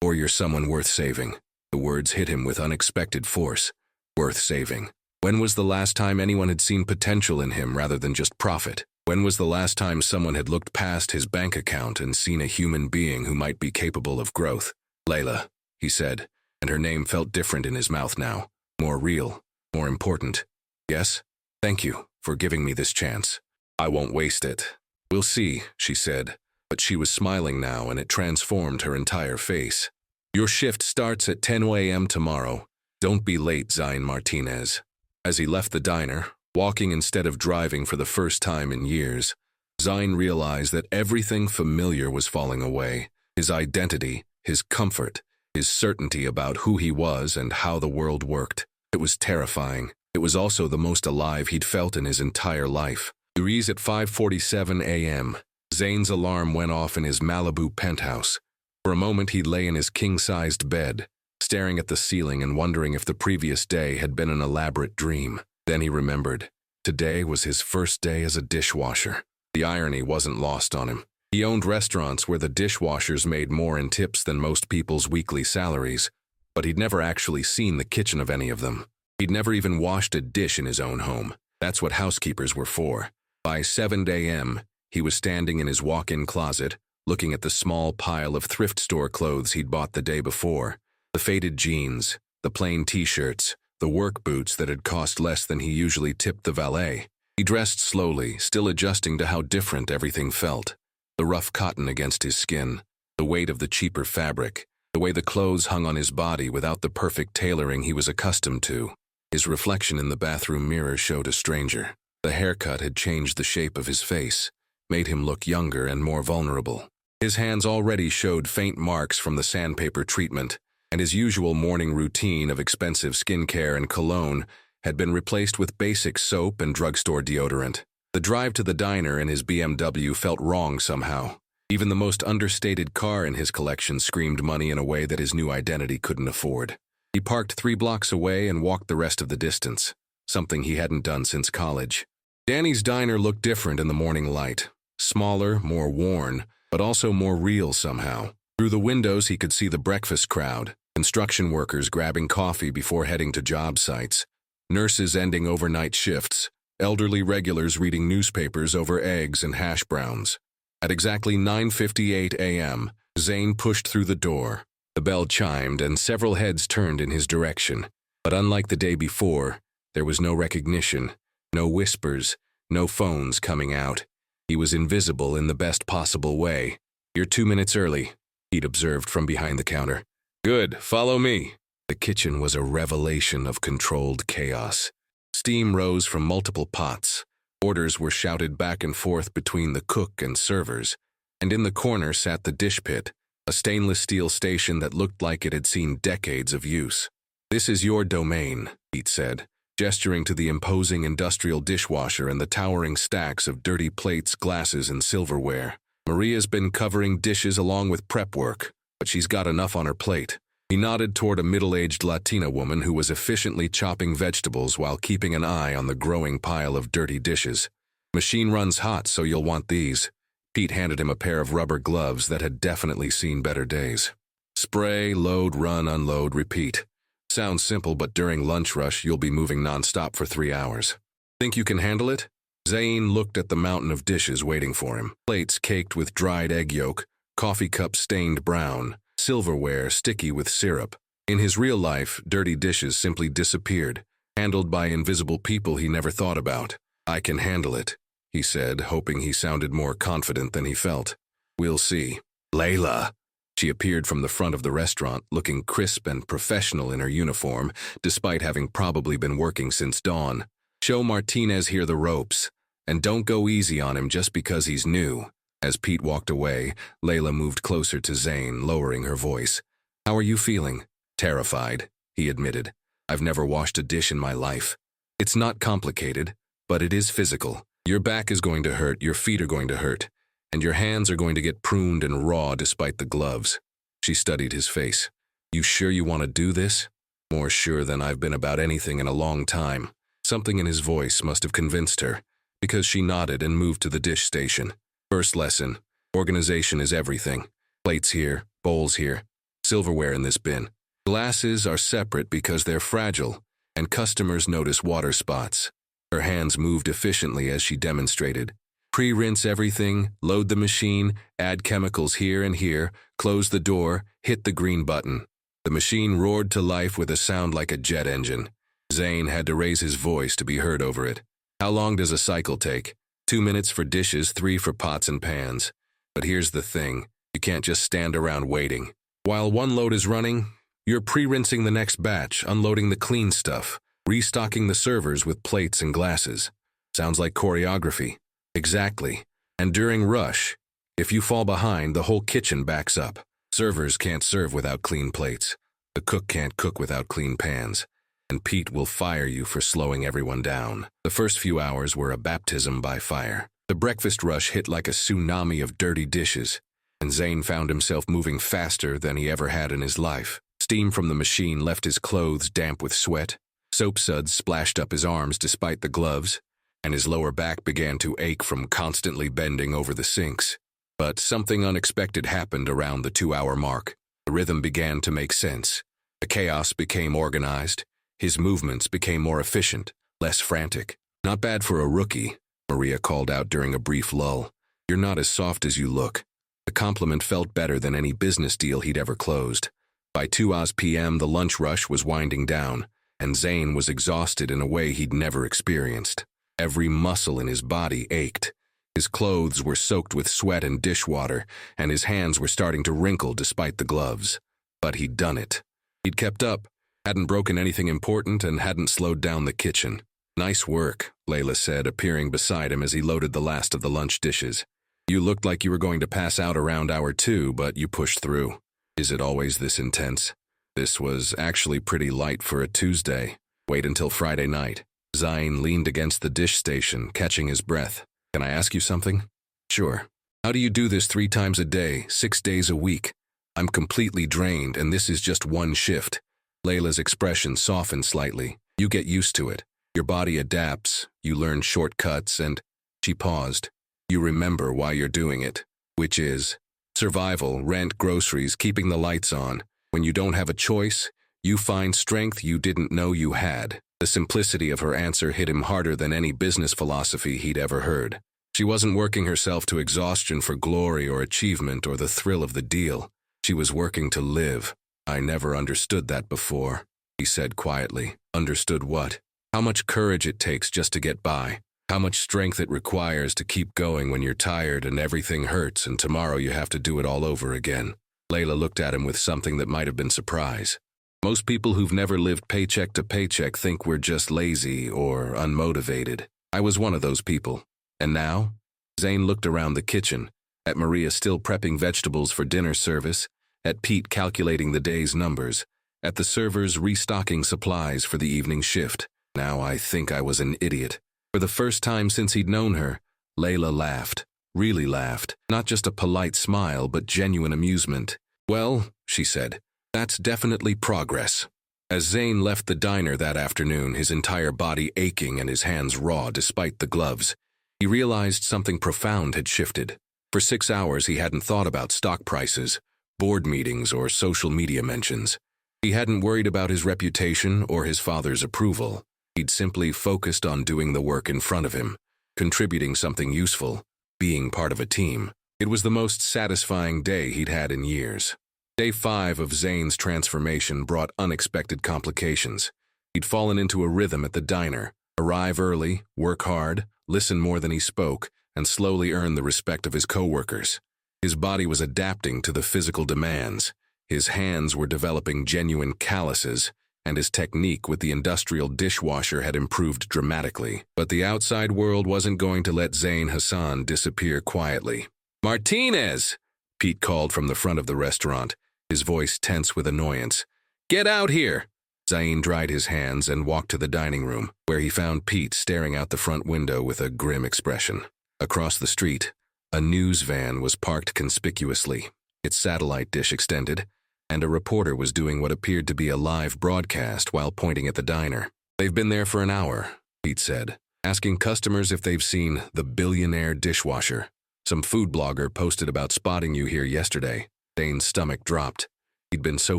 you're someone worth saving." The words hit him with unexpected force. Worth saving. When was the last time anyone had seen potential in him rather than just profit? When was the last time someone had looked past his bank account and seen a human being who might be capable of growth? "Laila," he said, and her name felt different in his mouth now. More real, more important. "Yes? Thank you for giving me this chance. I won't waste it." "We'll see," she said, but she was smiling now and it transformed her entire face. "Your shift starts at 10 a.m. tomorrow. Don't be late, Zain Martinez." As he left the diner, walking instead of driving for the first time in years, Zain realized that everything familiar was falling away. His identity, his comfort, his certainty about who he was and how the world worked. It was terrifying. It was also the most alive he'd felt in his entire life. Louise at 5:47 a.m. Zain's alarm went off in his Malibu penthouse. For a moment he lay in his king-sized bed, staring at the ceiling and wondering if the previous day had been an elaborate dream. Then he remembered. Today was his first day as a dishwasher. The irony wasn't lost on him. He owned restaurants where the dishwashers made more in tips than most people's weekly salaries, but he'd never actually seen the kitchen of any of them. He'd never even washed a dish in his own home. That's what housekeepers were for. By 7 a.m., He was standing in his walk-in closet, looking at the small pile of thrift store clothes he'd bought the day before. The faded jeans, the plain t-shirts, the work boots that had cost less than he usually tipped the valet. He dressed slowly, still adjusting to how different everything felt. The rough cotton against his skin, the weight of the cheaper fabric, the way the clothes hung on his body without the perfect tailoring he was accustomed to. His reflection in the bathroom mirror showed a stranger. The haircut had changed the shape of his face, made him look younger and more vulnerable. His hands already showed faint marks from the sandpaper treatment, and his usual morning routine of expensive skincare and cologne had been replaced with basic soap and drugstore deodorant. The drive to the diner in his BMW felt wrong somehow. Even the most understated car in his collection screamed money in a way that his new identity couldn't afford. He parked 3 blocks away and walked the rest of the distance, something he hadn't done since college. Danny's diner looked different in the morning light. Smaller, more worn, but also more real somehow. Through the windows he could see the breakfast crowd, construction workers grabbing coffee before heading to job sites, nurses ending overnight shifts, elderly regulars reading newspapers over eggs and hash browns. At exactly 9:58 a.m., Zain pushed through the door. The bell chimed and several heads turned in his direction. But unlike the day before, there was no recognition, no whispers, no phones coming out. He was invisible in the best possible way. "You're 2 minutes early," he'd observed from behind the counter. "Good, follow me." The kitchen was a revelation of controlled chaos. Steam rose from multiple pots. Orders were shouted back and forth between the cook and servers. And in the corner sat the dish pit, a stainless steel station that looked like it had seen decades of use. "This is your domain," Pete said, gesturing to the imposing industrial dishwasher and the towering stacks of dirty plates, glasses, and silverware. "Maria's been covering dishes along with prep work, but she's got enough on her plate." He nodded toward a middle-aged Latina woman who was efficiently chopping vegetables while keeping an eye on the growing pile of dirty dishes. "Machine runs hot, so you'll want these." Pete handed him a pair of rubber gloves that had definitely seen better days. "Spray, load, run, unload, repeat. Sounds simple, but during lunch rush, you'll be moving nonstop for 3 hours. Think you can handle it?" Zain looked at the mountain of dishes waiting for him. Plates caked with dried egg yolk, coffee cups stained brown, silverware sticky with syrup. In his real life, dirty dishes simply disappeared, handled by invisible people he never thought about. "I can handle it," he said, hoping he sounded more confident than he felt. "We'll see." "Laila." She appeared from the front of the restaurant, looking crisp and professional in her uniform, despite having probably been working since dawn. "Show Martinez here the ropes, and don't go easy on him just because he's new." As Pete walked away, Laila moved closer to Zain, lowering her voice. "How are you feeling?" "Terrified," he admitted. "I've never washed a dish in my life. It's not complicated, but it is physical. Your back is going to hurt, your feet are going to hurt, and your hands are going to get pruned and raw despite the gloves." She studied his face. "You sure you want to do this?" "More sure than I've been about anything in a long time." Something in his voice must have convinced her, because she nodded and moved to the dish station. "First lesson. Organization is everything. Plates here, bowls here, silverware in this bin. Glasses are separate because they're fragile, and customers notice water spots." Her hands moved efficiently as she demonstrated. "Pre-rinse everything, load the machine, add chemicals here and here, close the door, hit the green button." The machine roared to life with a sound like a jet engine. Zain had to raise his voice to be heard over it. "How long does a cycle take?" 2 minutes for dishes, 3 for pots and pans. But here's the thing, you can't just stand around waiting. While one load is running, you're pre-rinsing the next batch, unloading the clean stuff, restocking the servers with plates and glasses. Sounds like choreography. Exactly. And during rush, if you fall behind, the whole kitchen backs up. Servers can't serve without clean plates. The cook can't cook without clean pans. And Pete will fire you for slowing everyone down. The first few hours were a baptism by fire. The breakfast rush hit like a tsunami of dirty dishes, and Zain found himself moving faster than he ever had in his life. Steam from the machine left his clothes damp with sweat. Soap suds splashed up his arms despite the gloves, and his lower back began to ache from constantly bending over the sinks. But something unexpected happened around the 2-hour mark. The rhythm began to make sense. The chaos became organized. His movements became more efficient, less frantic. "Not bad for a rookie," Maria called out during a brief lull. "You're not as soft as you look." The compliment felt better than any business deal he'd ever closed. By 2 p.m., the lunch rush was winding down, and Zain was exhausted in a way he'd never experienced. Every muscle in his body ached. His clothes were soaked with sweat and dishwater, and his hands were starting to wrinkle despite the gloves. But he'd done it. He'd kept up, hadn't broken anything important, and hadn't slowed down the kitchen. "Nice work," Laila said, appearing beside him as he loaded the last of the lunch dishes. "You looked like you were going to pass out around hour 2, but you pushed through. Is it always this intense?" "This was actually pretty light for a Tuesday. Wait until Friday night." Zain leaned against the dish station, catching his breath. "Can I ask you something?" "Sure." "How do you do this 3 times a day, 6 days a week? I'm completely drained, and this is just one shift." Layla's expression softened slightly. "You get used to it. Your body adapts, you learn shortcuts, and—" She paused. "You remember why you're doing it, which is survival, rent, groceries, keeping the lights on. When you don't have a choice, you find strength you didn't know you had." The simplicity of her answer hit him harder than any business philosophy he'd ever heard. She wasn't working herself to exhaustion for glory or achievement or the thrill of the deal. She was working to live. "I never understood that before," he said quietly. "Understood what?" "How much courage it takes just to get by. How much strength it requires to keep going when you're tired and everything hurts and tomorrow you have to do it all over again." Laila looked at him with something that might have been surprise. "Most people who've never lived paycheck to paycheck think we're just lazy or unmotivated. I was one of those people. And now?" Zain looked around the kitchen, at Maria still prepping vegetables for dinner service, at Pete calculating the day's numbers, at the servers restocking supplies for the evening shift. "Now I think I was an idiot." For the first time since he'd known her, Laila laughed, really laughed, not just a polite smile but genuine amusement. "Well," she said, "that's definitely progress." As Zain left the diner that afternoon, his entire body aching and his hands raw despite the gloves, he realized something profound had shifted. For 6 hours he hadn't thought about stock prices, board meetings, or social media mentions. He hadn't worried about his reputation or his father's approval. He'd simply focused on doing the work in front of him, contributing something useful, being part of a team. It was the most satisfying day he'd had in years. Day 5 of Zain's transformation brought unexpected complications. He'd fallen into a rhythm at the diner: arrive early, work hard, listen more than he spoke, and slowly earn the respect of his coworkers. His body was adapting to the physical demands. His hands were developing genuine calluses, and his technique with the industrial dishwasher had improved dramatically. But the outside world wasn't going to let Zain Hassan disappear quietly. "Martinez!" Pete called from the front of the restaurant, his voice tense with annoyance. "Get out here!" Zain dried his hands and walked to the dining room, where he found Pete staring out the front window with a grim expression. Across the street, a news van was parked conspicuously, its satellite dish extended, and a reporter was doing what appeared to be a live broadcast while pointing at the diner. "They've been there for an hour," Pete said, "asking customers if they've seen the Billionaire dishwasher. Some food blogger posted about spotting you here yesterday." Zain's stomach dropped. He'd been so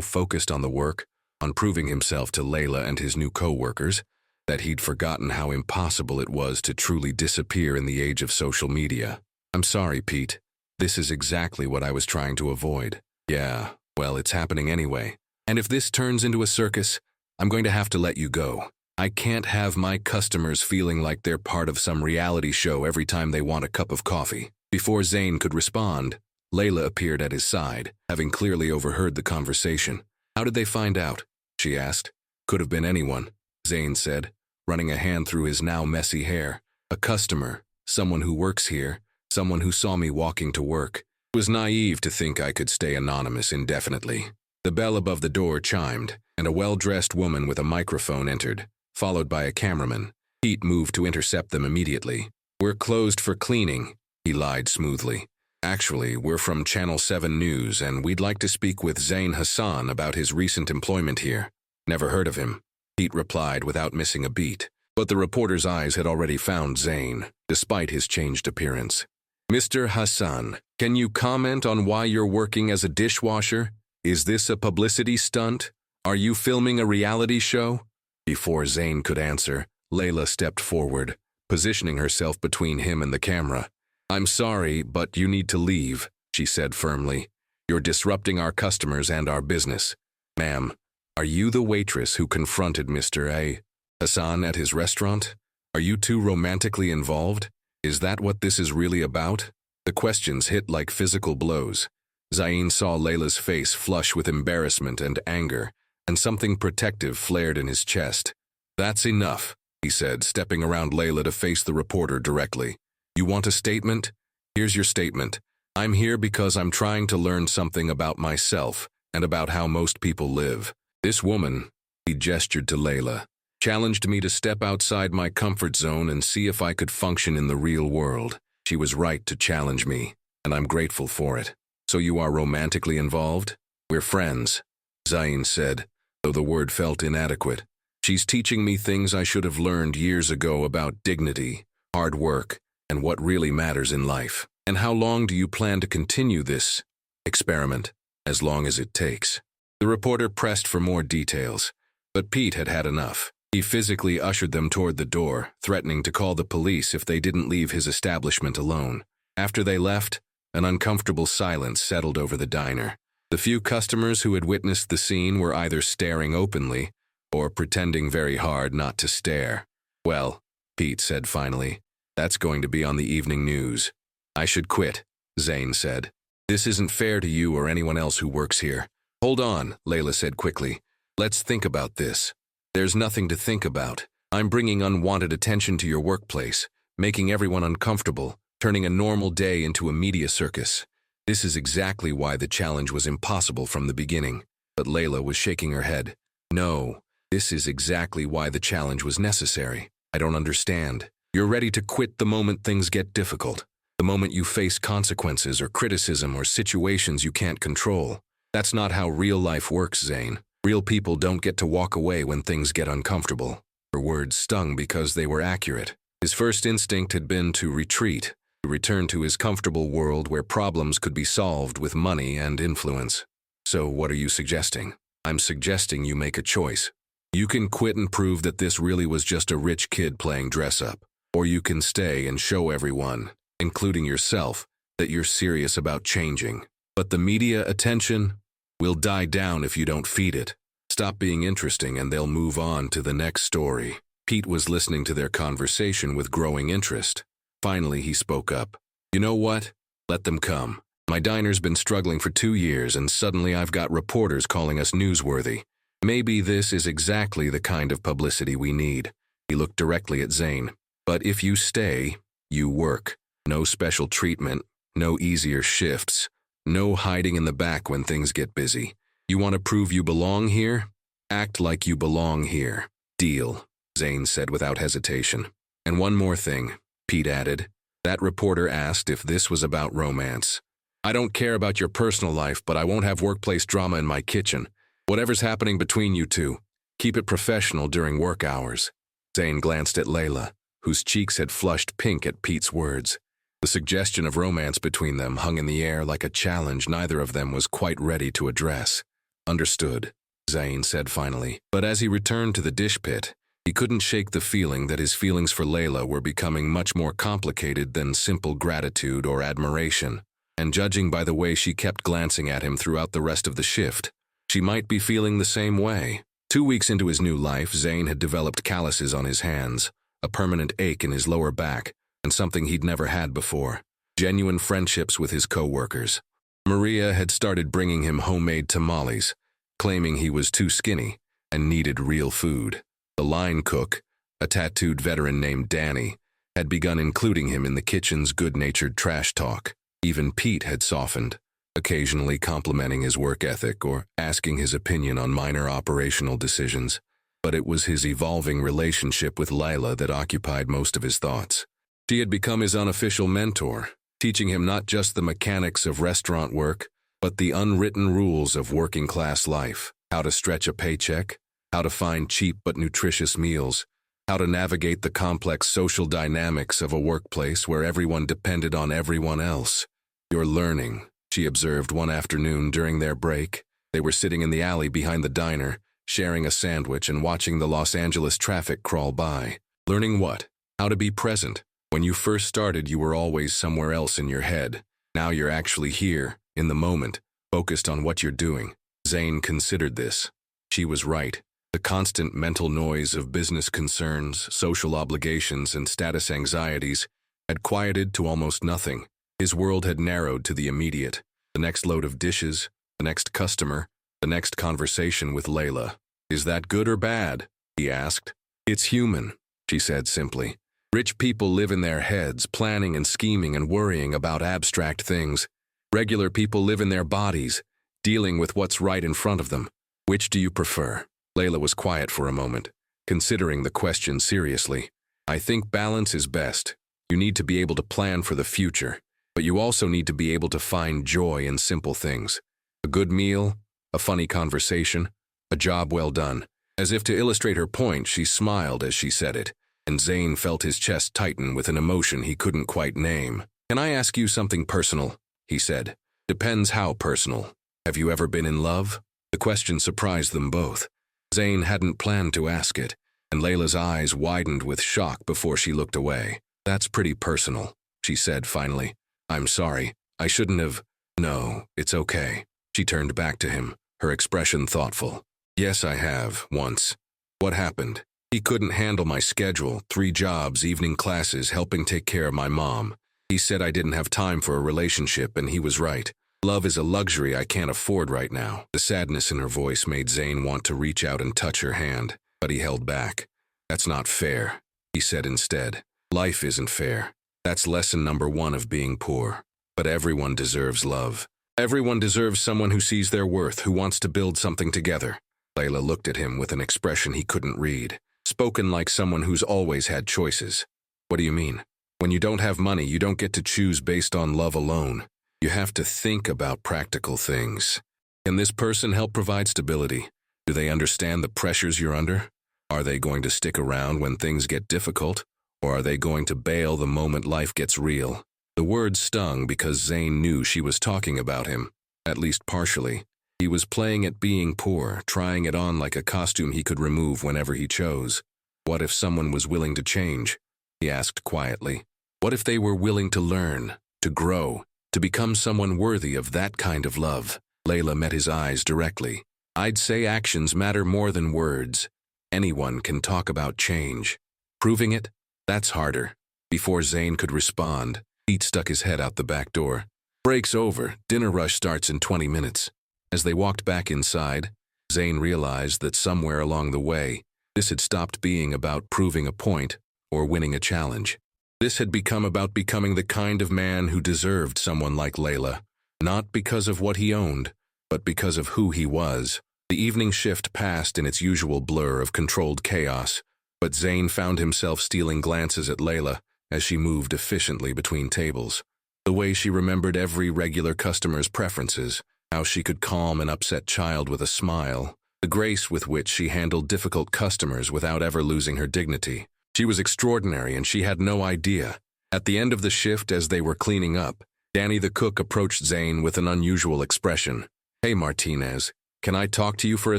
focused on the work, on proving himself to Laila and his new co-workers, that he'd forgotten how impossible it was to truly disappear in the age of social media. "I'm sorry, Pete. This is exactly what I was trying to avoid." "Yeah. Well, it's happening anyway. And if this turns into a circus, I'm going to have to let you go. I can't have my customers feeling like they're part of some reality show every time they want a cup of coffee." Before Zain could respond, Laila appeared at his side, having clearly overheard the conversation. "How did they find out?" she asked. "Could have been anyone," Zain said, running a hand through his now messy hair. "A customer, someone who works here, someone who saw me walking to work. It was naive to think I could stay anonymous indefinitely." The bell above the door chimed, and a well-dressed woman with a microphone entered, followed by a cameraman. Pete moved to intercept them immediately. "We're closed for cleaning," he lied smoothly. "Actually, we're from Channel 7 News, and we'd like to speak with Zain Hassan about his recent employment here." "Never heard of him," Pete replied without missing a beat. But the reporter's eyes had already found Zain, despite his changed appearance. "Mr. Hassan, can you comment on why you're working as a dishwasher? Is this a publicity stunt? Are you filming a reality show?" Before Zain could answer, Laila stepped forward, positioning herself between him and the camera. "I'm sorry, but you need to leave," she said firmly. "You're disrupting our customers and our business." "Ma'am, are you the waitress who confronted Mr. Hassan at his restaurant? Are you two romantically involved? Is that what this is really about?" The questions hit like physical blows. Zain saw Layla's face flush with embarrassment and anger, and something protective flared in his chest. "That's enough," he said, stepping around Layla to face the reporter directly. "You want a statement? Here's your statement. I'm here because I'm trying to learn something about myself and about how most people live. This woman," he gestured to Layla, "challenged me to step outside my comfort zone and see if I could function in the real world. She was right to challenge me, and I'm grateful for it." "So you are romantically involved?" "We're friends," Zain said, though the word felt inadequate. "She's teaching me things I should have learned years ago about dignity, hard work, and what really matters in life." "And how long do you plan to continue this experiment?" "As long as it takes." The reporter pressed for more details, but Pete had had enough. He physically ushered them toward the door, threatening to call the police if they didn't leave his establishment alone. After they left, an uncomfortable silence settled over the diner. The few customers who had witnessed the scene were either staring openly or pretending very hard not to stare. "Well," Pete said finally, "that's going to be on the evening news." "I should quit," Zain said. "This isn't fair to you or anyone else who works here." "Hold on," Layla said quickly. "Let's think about this." "There's nothing to think about. I'm bringing unwanted attention to your workplace, making everyone uncomfortable, turning a normal day into a media circus. This is exactly why the challenge was impossible from the beginning." But Layla was shaking her head. "No, this is exactly why the challenge was necessary. I don't understand. You're ready to quit the moment things get difficult, the moment you face consequences or criticism or situations you can't control. That's not how real life works, Zain. Real people don't get to walk away when things get uncomfortable." Her words stung because they were accurate. His first instinct had been to retreat, to return to his comfortable world where problems could be solved with money and influence. "So what are you suggesting?" "I'm suggesting you make a choice. You can quit and prove that this really was just a rich kid playing dress-up. Or you can stay and show everyone, including yourself, that you're serious about changing. But the media attention will die down if you don't feed it. Stop being interesting and they'll move on to the next story." Pete was listening to their conversation with growing interest. Finally, he spoke up. "You know what? Let them come. My diner's been struggling for 2 years and suddenly I've got reporters calling us newsworthy. Maybe this is exactly the kind of publicity we need." He looked directly at Zain. "But if you stay, you work. No special treatment, no easier shifts, no hiding in the back when things get busy. You want to prove you belong here? Act like you belong here. Deal," Zain said without hesitation. "And one more thing," Pete added. "That reporter asked if this was about romance. I don't care about your personal life, but I won't have workplace drama in my kitchen. Whatever's happening between you two, keep it professional during work hours." Zain glanced at Layla, whose cheeks had flushed pink at Pete's words. The suggestion of romance between them hung in the air like a challenge neither of them was quite ready to address. "Understood," Zain said finally. But as he returned to the dish pit, he couldn't shake the feeling that his feelings for Layla were becoming much more complicated than simple gratitude or admiration. And judging by the way she kept glancing at him throughout the rest of the shift, she might be feeling the same way. 2 weeks into his new life, Zain had developed calluses on his hands, a permanent ache in his lower back, and something he'd never had before: genuine friendships with his co-workers. Maria had started bringing him homemade tamales, claiming he was too skinny and needed real food. The line cook, a tattooed veteran named Danny, had begun including him in the kitchen's good-natured trash talk. Even Pete had softened, occasionally complimenting his work ethic or asking his opinion on minor operational decisions. But it was his evolving relationship with Laila that occupied most of his thoughts. She had become his unofficial mentor, teaching him not just the mechanics of restaurant work, but the unwritten rules of working-class life: how to stretch a paycheck, how to find cheap but nutritious meals, how to navigate the complex social dynamics of a workplace where everyone depended on everyone else. "You're learning," she observed one afternoon during their break. They were sitting in the alley behind the diner, sharing a sandwich and watching the Los Angeles traffic crawl by. "Learning what?" "How to be present, When you first started, you were always somewhere else in your head. Now you're actually here, in the moment, focused on what you're doing. Zain considered this. She was right. The constant mental noise of business concerns, social obligations, and status anxieties had quieted to almost nothing. His world had narrowed to the immediate. The next load of dishes, the next customer, the next conversation with Laila. "Is that good or bad?" he asked. "It's human," she said simply. "Rich people live in their heads, planning and scheming and worrying about abstract things. Regular people live in their bodies, dealing with what's right in front of them. Which do you prefer?" Laila was quiet for a moment, considering the question seriously. "I think balance is best. You need to be able to plan for the future, but you also need to be able to find joy in simple things. A good meal, a funny conversation, a job well done." As if to illustrate her point, she smiled as she said it, and Zain felt his chest tighten with an emotion he couldn't quite name. "Can I ask you something personal?" he said. "Depends how personal. Have you ever been in love?" The question surprised them both. Zain hadn't planned to ask it, and Layla's eyes widened with shock before she looked away. "That's pretty personal," she said finally. "I'm sorry. I shouldn't have—" "No, it's okay." She turned back to him, her expression thoughtful. "Yes, I have, once." "What happened?" "He couldn't handle my schedule, 3 jobs, evening classes, helping take care of my mom. He said I didn't have time for a relationship, and he was right. Love is a luxury I can't afford right now." The sadness in her voice made Zain want to reach out and touch her hand, but he held back. "That's not fair," he said instead. "Life isn't fair. That's lesson number 1 of being poor. But everyone deserves love. Everyone deserves someone who sees their worth, who wants to build something together." Laila looked at him with an expression he couldn't read, spoken like someone who's always had choices. "What do you mean?" "When you don't have money, you don't get to choose based on love alone. You have to think about practical things. Can this person help provide stability? Do they understand the pressures you're under? Are they going to stick around when things get difficult? Or are they going to bail the moment life gets real?" The words stung because Zain knew she was talking about him, at least partially. He was playing at being poor, trying it on like a costume he could remove whenever he chose. What if someone was willing to change? He asked quietly. What if they were willing to learn, to grow, to become someone worthy of that kind of love? Laila met his eyes directly. "I'd say actions matter more than words. Anyone can talk about change. Proving it? That's harder." Before Zain could respond, Pete stuck his head out the back door. "Break's over. Dinner rush starts in 20 minutes. As they walked back inside, Zain realized that somewhere along the way, this had stopped being about proving a point or winning a challenge. This had become about becoming the kind of man who deserved someone like Laila, not because of what he owned, but because of who he was. The evening shift passed in its usual blur of controlled chaos, but Zain found himself stealing glances at Laila as she moved efficiently between tables. The way she remembered every regular customer's preferences, how she could calm an upset child with a smile, the grace with which she handled difficult customers without ever losing her dignity. She was extraordinary, and she had no idea. At the end of the shift, as they were cleaning up, Danny the cook approached Zain with an unusual expression. "Hey, Martinez, can I talk to you for a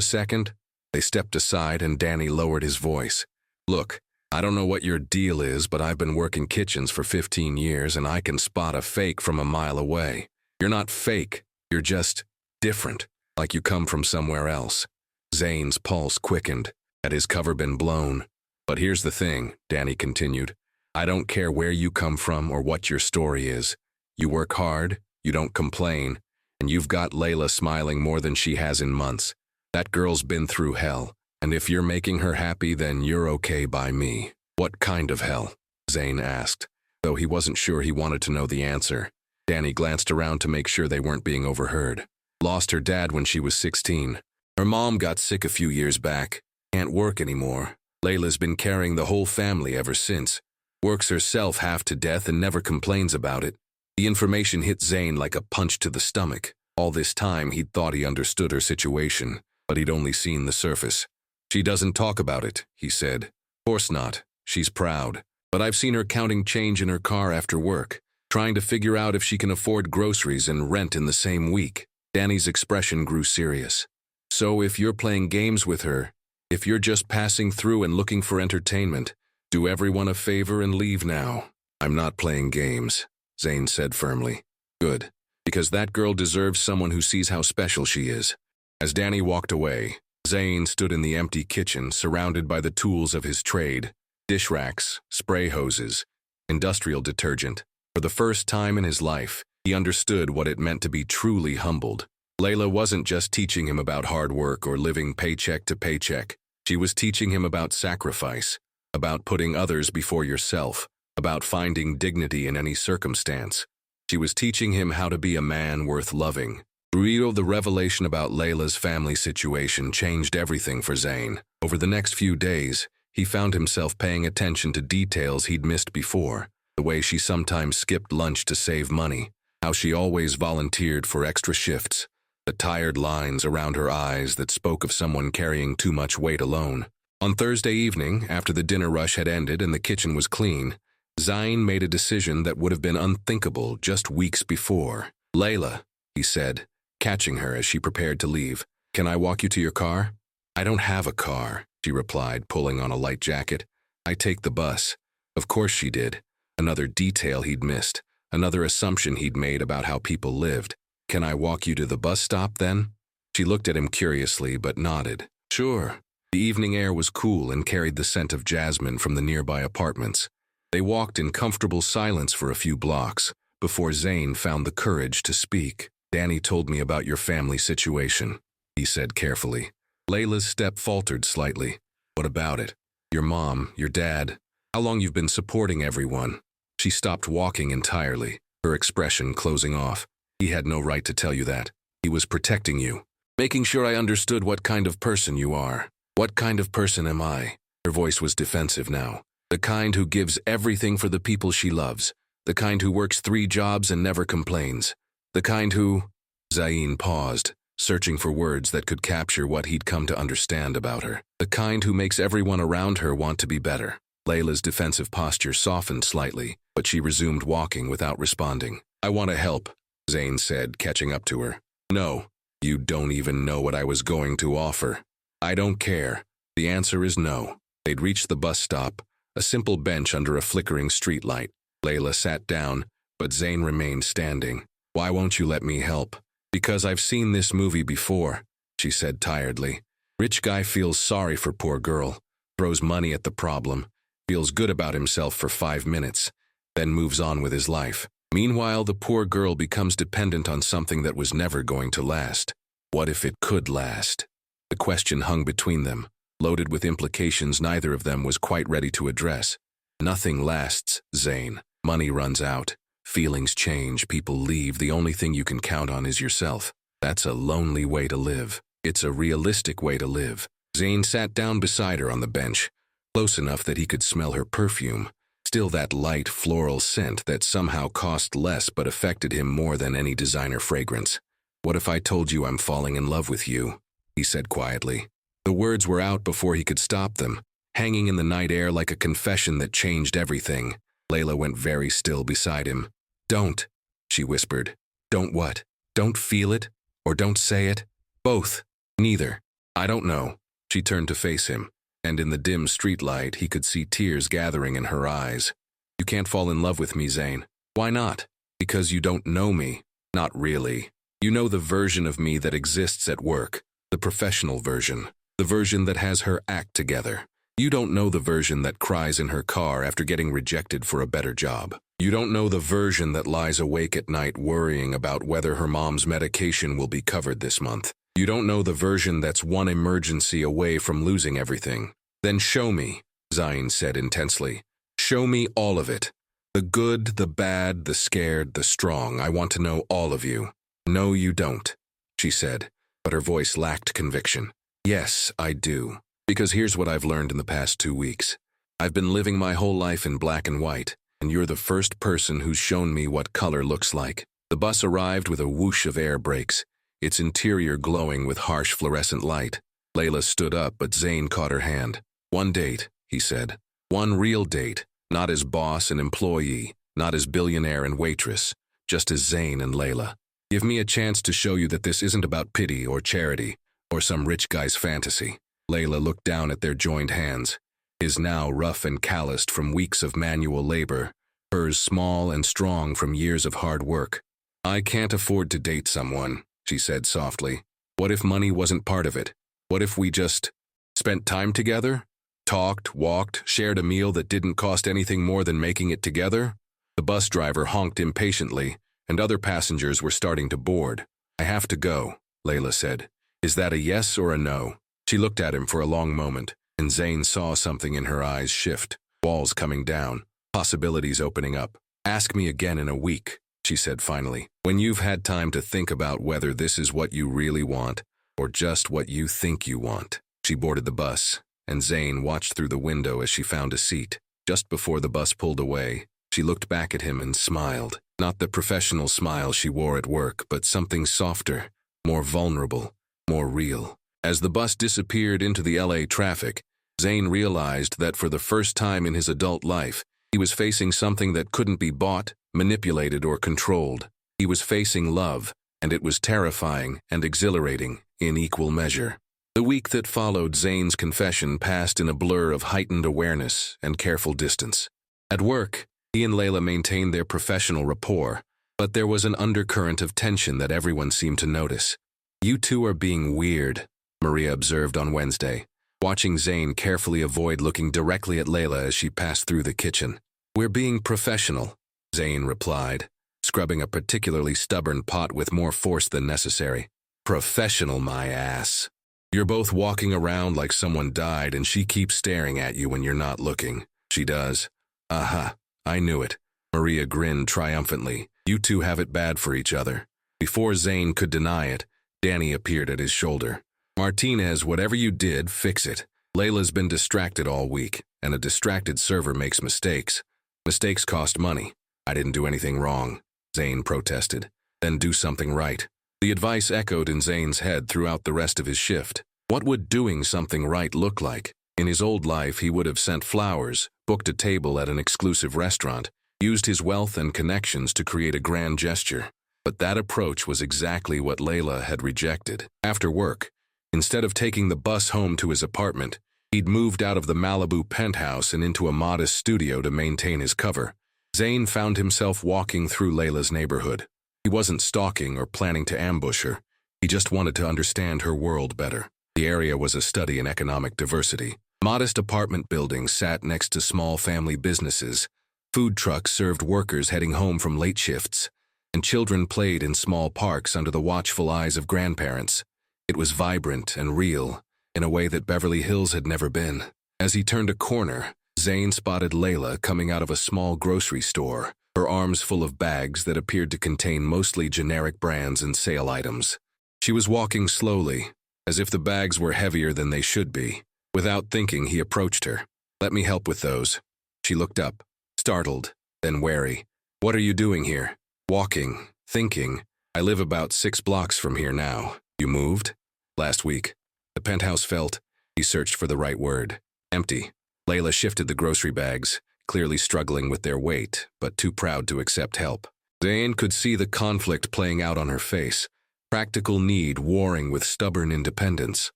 second?" They stepped aside, and Danny lowered his voice. "Look, I don't know what your deal is, but I've been working kitchens for 15 years, and I can spot a fake from a mile away. You're not fake. You're just different, like you come from somewhere else." Zain's pulse quickened. Had his cover been blown? "But here's the thing," Danny continued. "I don't care where you come from or what your story is. You work hard, you don't complain, and you've got Laila smiling more than she has in months. That girl's been through hell, and if you're making her happy, then you're okay by me." "What kind of hell?" Zain asked, though he wasn't sure he wanted to know the answer. Danny glanced around to make sure they weren't being overheard. "Lost her dad when she was 16. Her mom got sick a few years back. Can't work anymore. Layla's been carrying the whole family ever since. Works herself half to death and never complains about it." The information hit Zain like a punch to the stomach. All this time he'd thought he understood her situation, but he'd only seen the surface. "She doesn't talk about it," he said. "Course not. She's proud. But I've seen her counting change in her car after work, trying to figure out if she can afford groceries and rent in the same week." Danny's expression grew serious. "So if you're playing games with her, if you're just passing through and looking for entertainment, do everyone a favor and leave now." I'm not playing games, Zain said firmly. Good, because that girl deserves someone who sees how special she is. As Danny walked away, Zain stood in the empty kitchen surrounded by the tools of his trade, dish racks, spray hoses, industrial detergent. For the first time in his life, he understood what it meant to be truly humbled. Laila wasn't just teaching him about hard work or living paycheck to paycheck. She was teaching him about sacrifice, about putting others before yourself, about finding dignity in any circumstance. She was teaching him how to be a man worth loving. The revelation about Laila's family situation changed everything for Zain. Over the next few days, he found himself paying attention to details he'd missed before. The way she sometimes skipped lunch to save money, how she always volunteered for extra shifts, the tired lines around her eyes that spoke of someone carrying too much weight alone. On Thursday evening, after the dinner rush had ended and the kitchen was clean, Zain made a decision that would have been unthinkable just weeks before. "Laila," he said, catching her as she prepared to leave. "Can I walk you to your car?" "I don't have a car," she replied, pulling on a light jacket. "I take the bus." Of course she did. Another detail he'd missed, another assumption he'd made about how people lived. "Can I walk you to the bus stop, then?" She looked at him curiously, but nodded. "Sure." The evening air was cool and carried the scent of jasmine from the nearby apartments. They walked in comfortable silence for a few blocks, before Zain found the courage to speak. "Danny told me about your family situation," he said carefully. Laila's step faltered slightly. "What about it? Your mom, your dad, how long you've been supporting everyone?" She stopped walking entirely, her expression closing off. "He had no right to tell you that. He was protecting you, making sure I understood what kind of person you are." "What kind of person am I?" Her voice was defensive now. "The kind who gives everything for the people she loves. The kind who works 3 jobs and never complains. The kind who—" Zain paused, searching for words that could capture what he'd come to understand about her. "The kind who makes everyone around her want to be better." Laila's defensive posture softened slightly, but she resumed walking without responding. "I want to help," Zain said, catching up to her. "No, you don't even know what I was going to offer." "I don't care. The answer is no." They'd reached the bus stop, a simple bench under a flickering streetlight. Laila sat down, but Zain remained standing. "Why won't you let me help?" "Because I've seen this movie before," she said tiredly. "Rich guy feels sorry for poor girl, throws money at the problem, feels good about himself for 5 minutes, then moves on with his life. Meanwhile, the poor girl becomes dependent on something that was never going to last. What if it could last?" The question hung between them, loaded with implications neither of them was quite ready to address. "Nothing lasts, Zain. Money runs out. Feelings change, people leave. The only thing you can count on is yourself. That's a lonely way to live. It's a realistic way to live." Zain sat down beside her on the bench, close enough that he could smell her perfume. Still that light floral scent that somehow cost less but affected him more than any designer fragrance. "What if I told you I'm falling in love with you?" he said quietly. The words were out before he could stop them, hanging in the night air like a confession that changed everything. Laila went very still beside him. "Don't," she whispered. "Don't what? Don't feel it? Or don't say it? Both. Neither. I don't know." She turned to face him, and in the dim streetlight he could see tears gathering in her eyes. "You can't fall in love with me, Zain." "Why not?" "Because you don't know me. Not really. You know the version of me that exists at work, the professional version, the version that has her act together. You don't know the version that cries in her car after getting rejected for a better job. You don't know the version that lies awake at night worrying about whether her mom's medication will be covered this month. You don't know the version that's one emergency away from losing everything. Then show me," Zain said intensely. "Show me all of it. The good, the bad, the scared, the strong. I want to know all of you." "No, you don't," she said, but her voice lacked conviction. "Yes, I do. Because here's what I've learned in the past 2 weeks. I've been living my whole life in black and white, and you're the first person who's shown me what color looks like." The bus arrived with a whoosh of air brakes, its interior glowing with harsh fluorescent light. Laila stood up, but Zain caught her hand. "One date," he said. "One real date, not as boss and employee, not as billionaire and waitress, just as Zain and Laila. Give me a chance to show you that this isn't about pity or charity or some rich guy's fantasy." Laila looked down at their joined hands, his now rough and calloused from weeks of manual labor, hers small and strong from years of hard work. "I can't afford to date someone," she said softly. "What if money wasn't part of it? What if we just spent time together? Talked, walked, shared a meal that didn't cost anything more than making it together?" The bus driver honked impatiently, and other passengers were starting to board. "I have to go," Laila said. "Is that a yes or a no?" She looked at him for a long moment, and Zain saw something in her eyes shift. Walls coming down, possibilities opening up. "Ask me again in a week," she said finally, "when you've had time to think about whether this is what you really want or just what you think you want." She boarded the bus, and Zain watched through the window as she found a seat. Just before the bus pulled away, she looked back at him and smiled. Not the professional smile she wore at work, but something softer, more vulnerable, more real. As the bus disappeared into the LA traffic, Zain realized that for the first time in his adult life, he was facing something that couldn't be bought, manipulated, or controlled. He was facing love, and it was terrifying and exhilarating in equal measure. The week that followed Zain's confession passed in a blur of heightened awareness and careful distance. At work, he and Laila maintained their professional rapport, but there was an undercurrent of tension that everyone seemed to notice. "You two are being weird," Maria observed on Wednesday, watching Zain carefully avoid looking directly at Laila as she passed through the kitchen. "We're being professional," Zain replied, scrubbing a particularly stubborn pot with more force than necessary. "Professional, my ass. You're both walking around like someone died and she keeps staring at you when you're not looking." "She does." "Aha, I knew it." Maria grinned triumphantly. "You two have it bad for each other." Before Zain could deny it, Danny appeared at his shoulder. "Martinez, whatever you did, fix it. Layla's been distracted all week, and a distracted server makes mistakes. Mistakes cost money." "I didn't do anything wrong," Zain protested. "Then do something right." The advice echoed in Zain's head throughout the rest of his shift. What would doing something right look like? In his old life, he would have sent flowers, booked a table at an exclusive restaurant, used his wealth and connections to create a grand gesture. But that approach was exactly what Laila had rejected. After work, instead of taking the bus home to his apartment, he'd moved out of the Malibu penthouse and into a modest studio to maintain his cover. Zain found himself walking through Layla's neighborhood. He wasn't stalking or planning to ambush her. He just wanted to understand her world better. The area was a study in economic diversity. Modest apartment buildings sat next to small family businesses. Food trucks served workers heading home from late shifts, and children played in small parks under the watchful eyes of grandparents. It was vibrant and real, in a way that Beverly Hills had never been. As he turned a corner, Zain spotted Laila coming out of a small grocery store, her arms full of bags that appeared to contain mostly generic brands and sale items. She was walking slowly, as if the bags were heavier than they should be. Without thinking, he approached her. "Let me help with those." She looked up, startled, then wary. "What are you doing here?" "Walking, thinking. I live about 6 blocks from here now." "You moved?" "Last week." The penthouse felt, he searched for the right word, empty. Laila shifted the grocery bags, clearly struggling with their weight, but too proud to accept help. Zain could see the conflict playing out on her face, practical need warring with stubborn independence.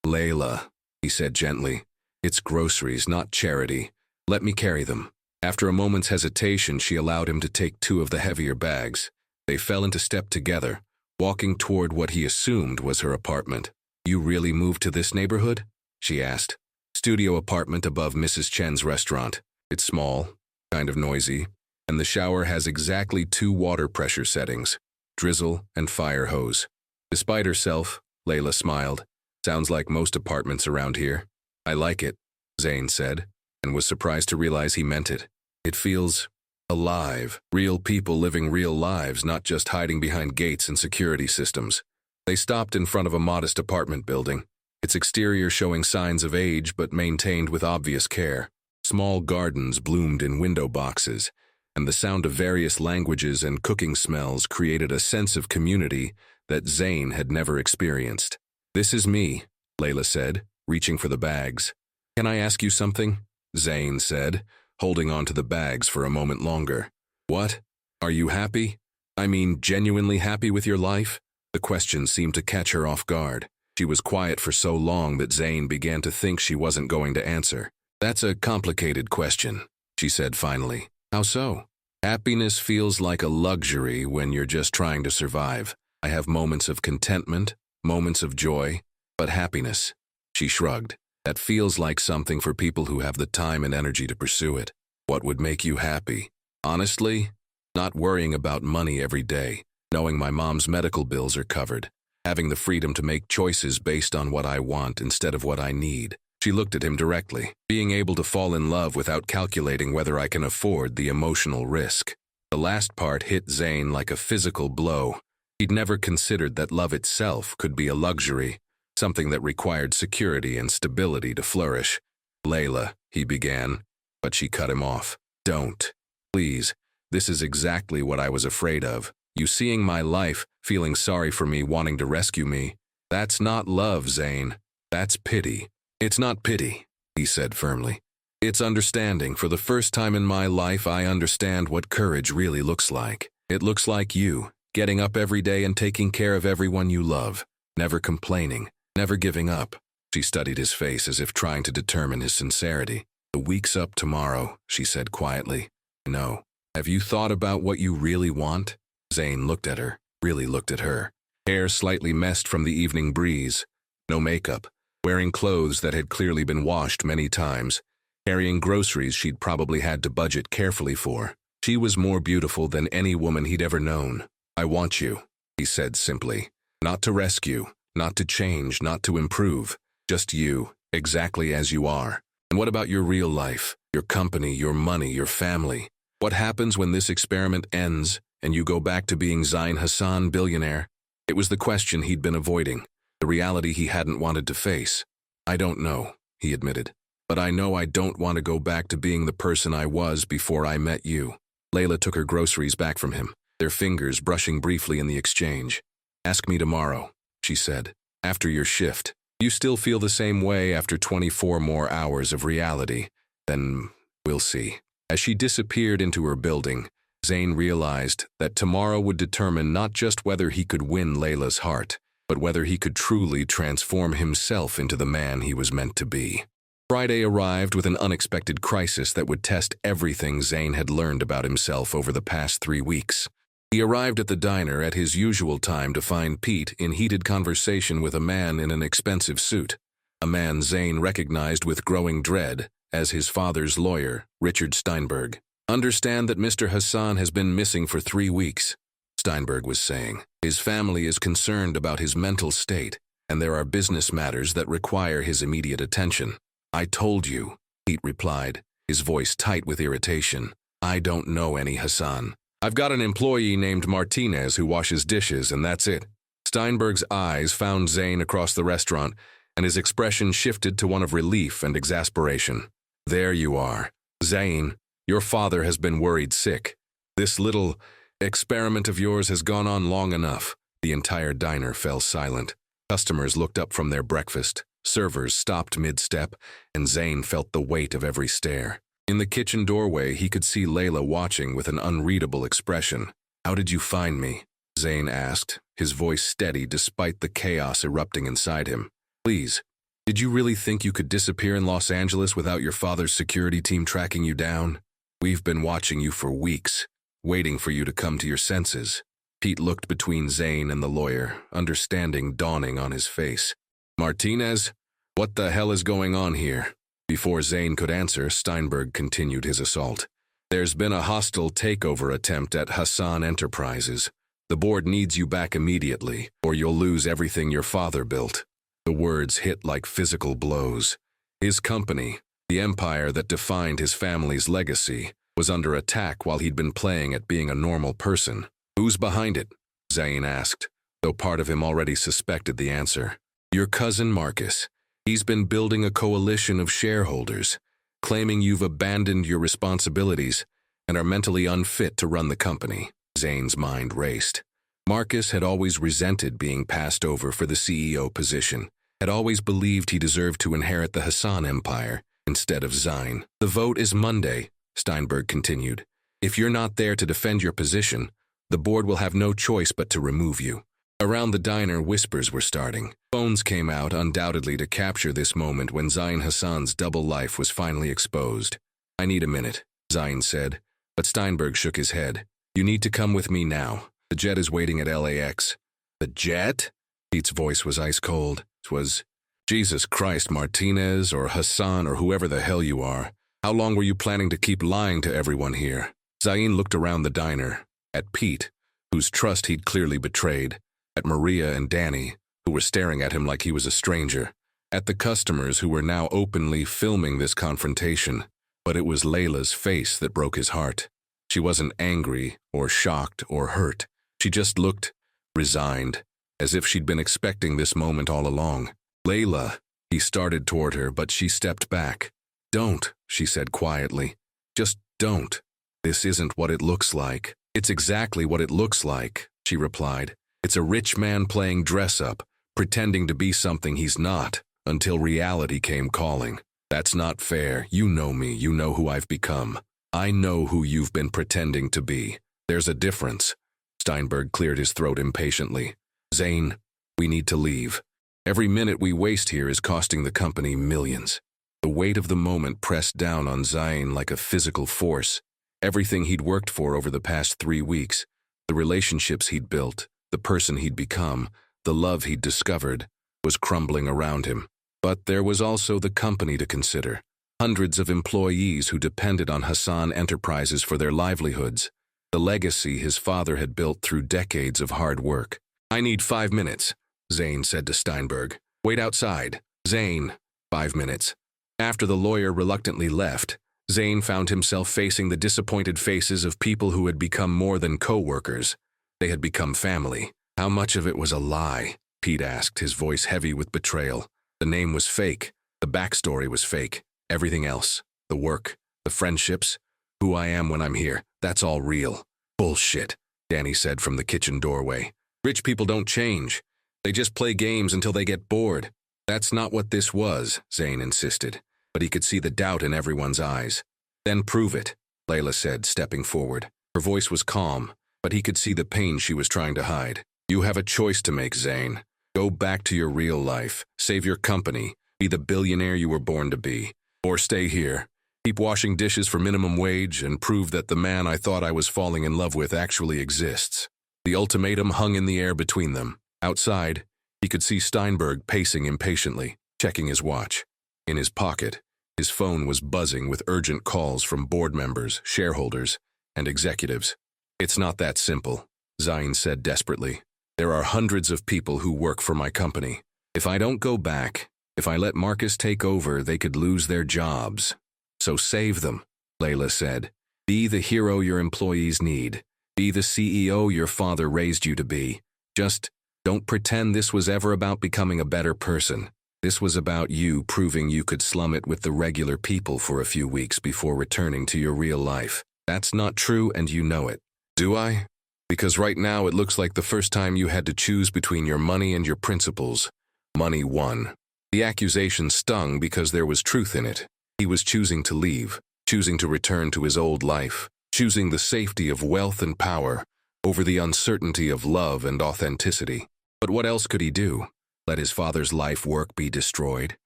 "Laila," he said gently, "it's groceries, not charity. Let me carry them." After a moment's hesitation, she allowed him to take 2 of the heavier bags. They fell into step together, walking toward what he assumed was her apartment. "You really moved to this neighborhood?" she asked. "Studio apartment above Mrs. Chen's restaurant. It's small, kind of noisy, and the shower has exactly 2 water pressure settings, drizzle and fire hose." Despite herself, Laila smiled. "Sounds like most apartments around here." "I like it," Zain said, and was surprised to realize he meant it. "It feels alive, real people living real lives, not just hiding behind gates and security systems." They stopped in front of a modest apartment building, its exterior showing signs of age but maintained with obvious care. Small gardens bloomed in window boxes, and the sound of various languages and cooking smells created a sense of community that Zain had never experienced. "This is me," Laila said, reaching for the bags. "Can I ask you something?" Zain said, holding on to the bags for a moment longer. "What? Are you happy? I mean, genuinely happy with your life?" The question seemed to catch her off guard. She was quiet for so long that Zain began to think she wasn't going to answer. "That's a complicated question," she said finally. "How so?" Happiness feels like a luxury when you're just trying to survive. I have moments of contentment, moments of joy, but happiness, she shrugged. That feels like something for people who have the time and energy to pursue it. What would make you happy? Honestly, not worrying about money every day, knowing my mom's medical bills are covered, having the freedom to make choices based on what I want instead of what I need. She looked at him directly, being able to fall in love without calculating whether I can afford the emotional risk. The last part hit Zain like a physical blow. He'd never considered that love itself could be a luxury, something that required security and stability to flourish. Laila, he began, but she cut him off. Don't. Please, this is exactly what I was afraid of. You seeing my life, feeling sorry for me, wanting to rescue me. That's not love, Zain. That's pity. It's not pity, he said firmly. It's understanding. For the first time in my life, I understand what courage really looks like. It looks like you, getting up every day and taking care of everyone you love, never complaining, never giving up. She studied his face as if trying to determine his sincerity. The week's up tomorrow, she said quietly. No. Have you thought about what you really want? Zain looked at her, really looked at her. Hair slightly messed from the evening breeze. No makeup. Wearing clothes that had clearly been washed many times. Carrying groceries she'd probably had to budget carefully for. She was more beautiful than any woman he'd ever known. I want you, he said simply. Not to rescue, not to change, not to improve. Just you, exactly as you are. And what about your real life? Your company, your money, your family? What happens when this experiment ends and you go back to being Zain Hassan, billionaire? It was the question he'd been avoiding, the reality he hadn't wanted to face. I don't know, he admitted. But I know I don't want to go back to being the person I was before I met you. Laila took her groceries back from him, their fingers brushing briefly in the exchange. Ask me tomorrow, she said. After your shift. You still feel the same way after 24 more hours of reality? Then we'll see. As she disappeared into her building, Zain realized that tomorrow would determine not just whether he could win Laila's heart, but whether he could truly transform himself into the man he was meant to be. Friday arrived with an unexpected crisis that would test everything Zain had learned about himself over the past 3 weeks. He arrived at the diner at his usual time to find Pete in heated conversation with a man in an expensive suit, a man Zain recognized with growing dread as his father's lawyer, Richard Steinberg. Understand that Mr. Hassan has been missing for 3 weeks, Steinberg was saying. His family is concerned about his mental state, and there are business matters that require his immediate attention. I told you, Pete replied, his voice tight with irritation. I don't know any Hassan. I've got an employee named Martinez who washes dishes, and that's it. Steinberg's eyes found Zain across the restaurant, and his expression shifted to one of relief and exasperation. There you are. Zain, your father has been worried sick. This little experiment of yours has gone on long enough. The entire diner fell silent. Customers looked up from their breakfast. Servers stopped mid-step, and Zain felt the weight of every stare. In the kitchen doorway, he could see Laila watching with an unreadable expression. How did you find me? Zain asked, his voice steady despite the chaos erupting inside him. Please, did you really think you could disappear in Los Angeles without your father's security team tracking you down? We've been watching you for weeks, waiting for you to come to your senses. Pete looked between Zain and the lawyer, understanding dawning on his face. Martinez, what the hell is going on here? Before Zain could answer, Steinberg continued his assault. There's been a hostile takeover attempt at Hassan Enterprises. The board needs you back immediately, or you'll lose everything your father built. The words hit like physical blows. His company, the empire that defined his family's legacy, was under attack while he'd been playing at being a normal person. Who's behind it? Zain asked, though part of him already suspected the answer. Your cousin Marcus. He's been building a coalition of shareholders, claiming you've abandoned your responsibilities and are mentally unfit to run the company. Zain's mind raced. Marcus had always resented being passed over for the CEO position, had always believed he deserved to inherit the Hassan empire instead of Zain. The vote is Monday, Steinberg continued. If you're not there to defend your position, the board will have no choice but to remove you. Around the diner, whispers were starting. Phones came out undoubtedly to capture this moment when Zain Hassan's double life was finally exposed. I need a minute, Zain said, but Steinberg shook his head. You need to come with me now. The jet is waiting at LAX. The jet? Pete's voice was ice cold. It was, Jesus Christ, Martinez or Hassan or whoever the hell you are. How long were you planning to keep lying to everyone here? Zain looked around the diner, at Pete, whose trust he'd clearly betrayed, at Maria and Danny, who were staring at him like he was a stranger, at the customers who were now openly filming this confrontation. But it was Laila's face that broke his heart. She wasn't angry or shocked or hurt. She just looked resigned, as if she'd been expecting this moment all along. Laila, he started toward her, but she stepped back. Don't, she said quietly. Just don't. This isn't what it looks like. It's exactly what it looks like, she replied. It's a rich man playing dress-up, pretending to be something he's not, until reality came calling. That's not fair. You know me. You know who I've become. I know who you've been pretending to be. There's a difference. Steinberg cleared his throat impatiently. Zain, we need to leave. Every minute we waste here is costing the company millions. The weight of the moment pressed down on Zain like a physical force. Everything he'd worked for over the past 3 weeks, the relationships he'd built, the person he'd become, the love he'd discovered, was crumbling around him. But there was also the company to consider. Hundreds of employees who depended on Hassan Enterprises for their livelihoods. The legacy his father had built through decades of hard work. I need 5 minutes, Zain said to Steinberg. Wait outside. Zain, 5 minutes. After the lawyer reluctantly left, Zain found himself facing the disappointed faces of people who had become more than co-workers. They had become family. How much of it was a lie? Pete asked, his voice heavy with betrayal. The name was fake. The backstory was fake. Everything else, the work, the friendships, who I am when I'm here, that's all real. Bullshit, Danny said from the kitchen doorway. Rich people don't change. They just play games until they get bored. That's not what this was, Zain insisted, but he could see the doubt in everyone's eyes. Then prove it, Laila said, stepping forward. Her voice was calm, but he could see the pain she was trying to hide. You have a choice to make, Zain. Go back to your real life, save your company, be the billionaire you were born to be. Or stay here, keep washing dishes for minimum wage, and prove that the man I thought I was falling in love with actually exists. The ultimatum hung in the air between them. Outside, he could see Steinberg pacing impatiently, checking his watch. In his pocket, his phone was buzzing with urgent calls from board members, shareholders, and executives. It's not that simple, Zain said desperately. There are hundreds of people who work for my company. If I don't go back, if I let Marcus take over, they could lose their jobs. So save them, Laila said. Be the hero your employees need. Be the CEO your father raised you to be. Just don't pretend this was ever about becoming a better person. This was about you proving you could slum it with the regular people for a few weeks before returning to your real life. That's not true, and you know it. Do I? Because right now it looks like the first time you had to choose between your money and your principles. Money won. The accusation stung because there was truth in it. He was choosing to leave, choosing to return to his old life, choosing the safety of wealth and power over the uncertainty of love and authenticity. But what else could he do? Let his father's life work be destroyed?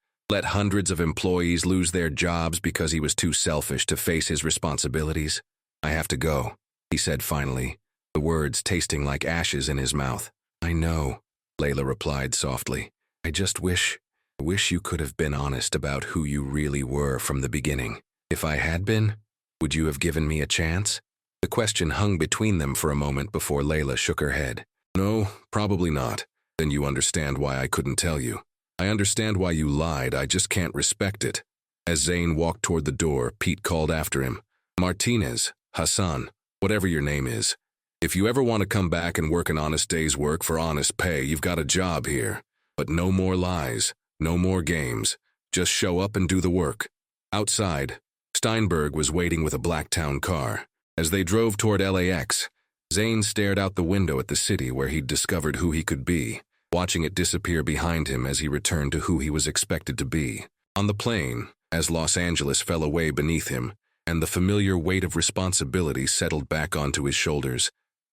Let hundreds of employees lose their jobs because he was too selfish to face his responsibilities? I have to go, he said finally, the words tasting like ashes in his mouth. I know, Laila replied softly. I just wish you could have been honest about who you really were from the beginning. If I had been, would you have given me a chance? The question hung between them for a moment before Laila shook her head. No, probably not. Then you understand why I couldn't tell you. I understand why you lied, I just can't respect it. As Zain walked toward the door, Pete called after him. Martinez, Hassan, whatever your name is. If you ever want to come back and work an honest day's work for honest pay, you've got a job here. But no more lies, no more games. Just show up and do the work. Outside, Steinberg was waiting with a Blacktown car. As they drove toward LAX, Zain stared out the window at the city where he'd discovered who he could be, watching it disappear behind him as he returned to who he was expected to be. On the plane, as Los Angeles fell away beneath him, and the familiar weight of responsibility settled back onto his shoulders,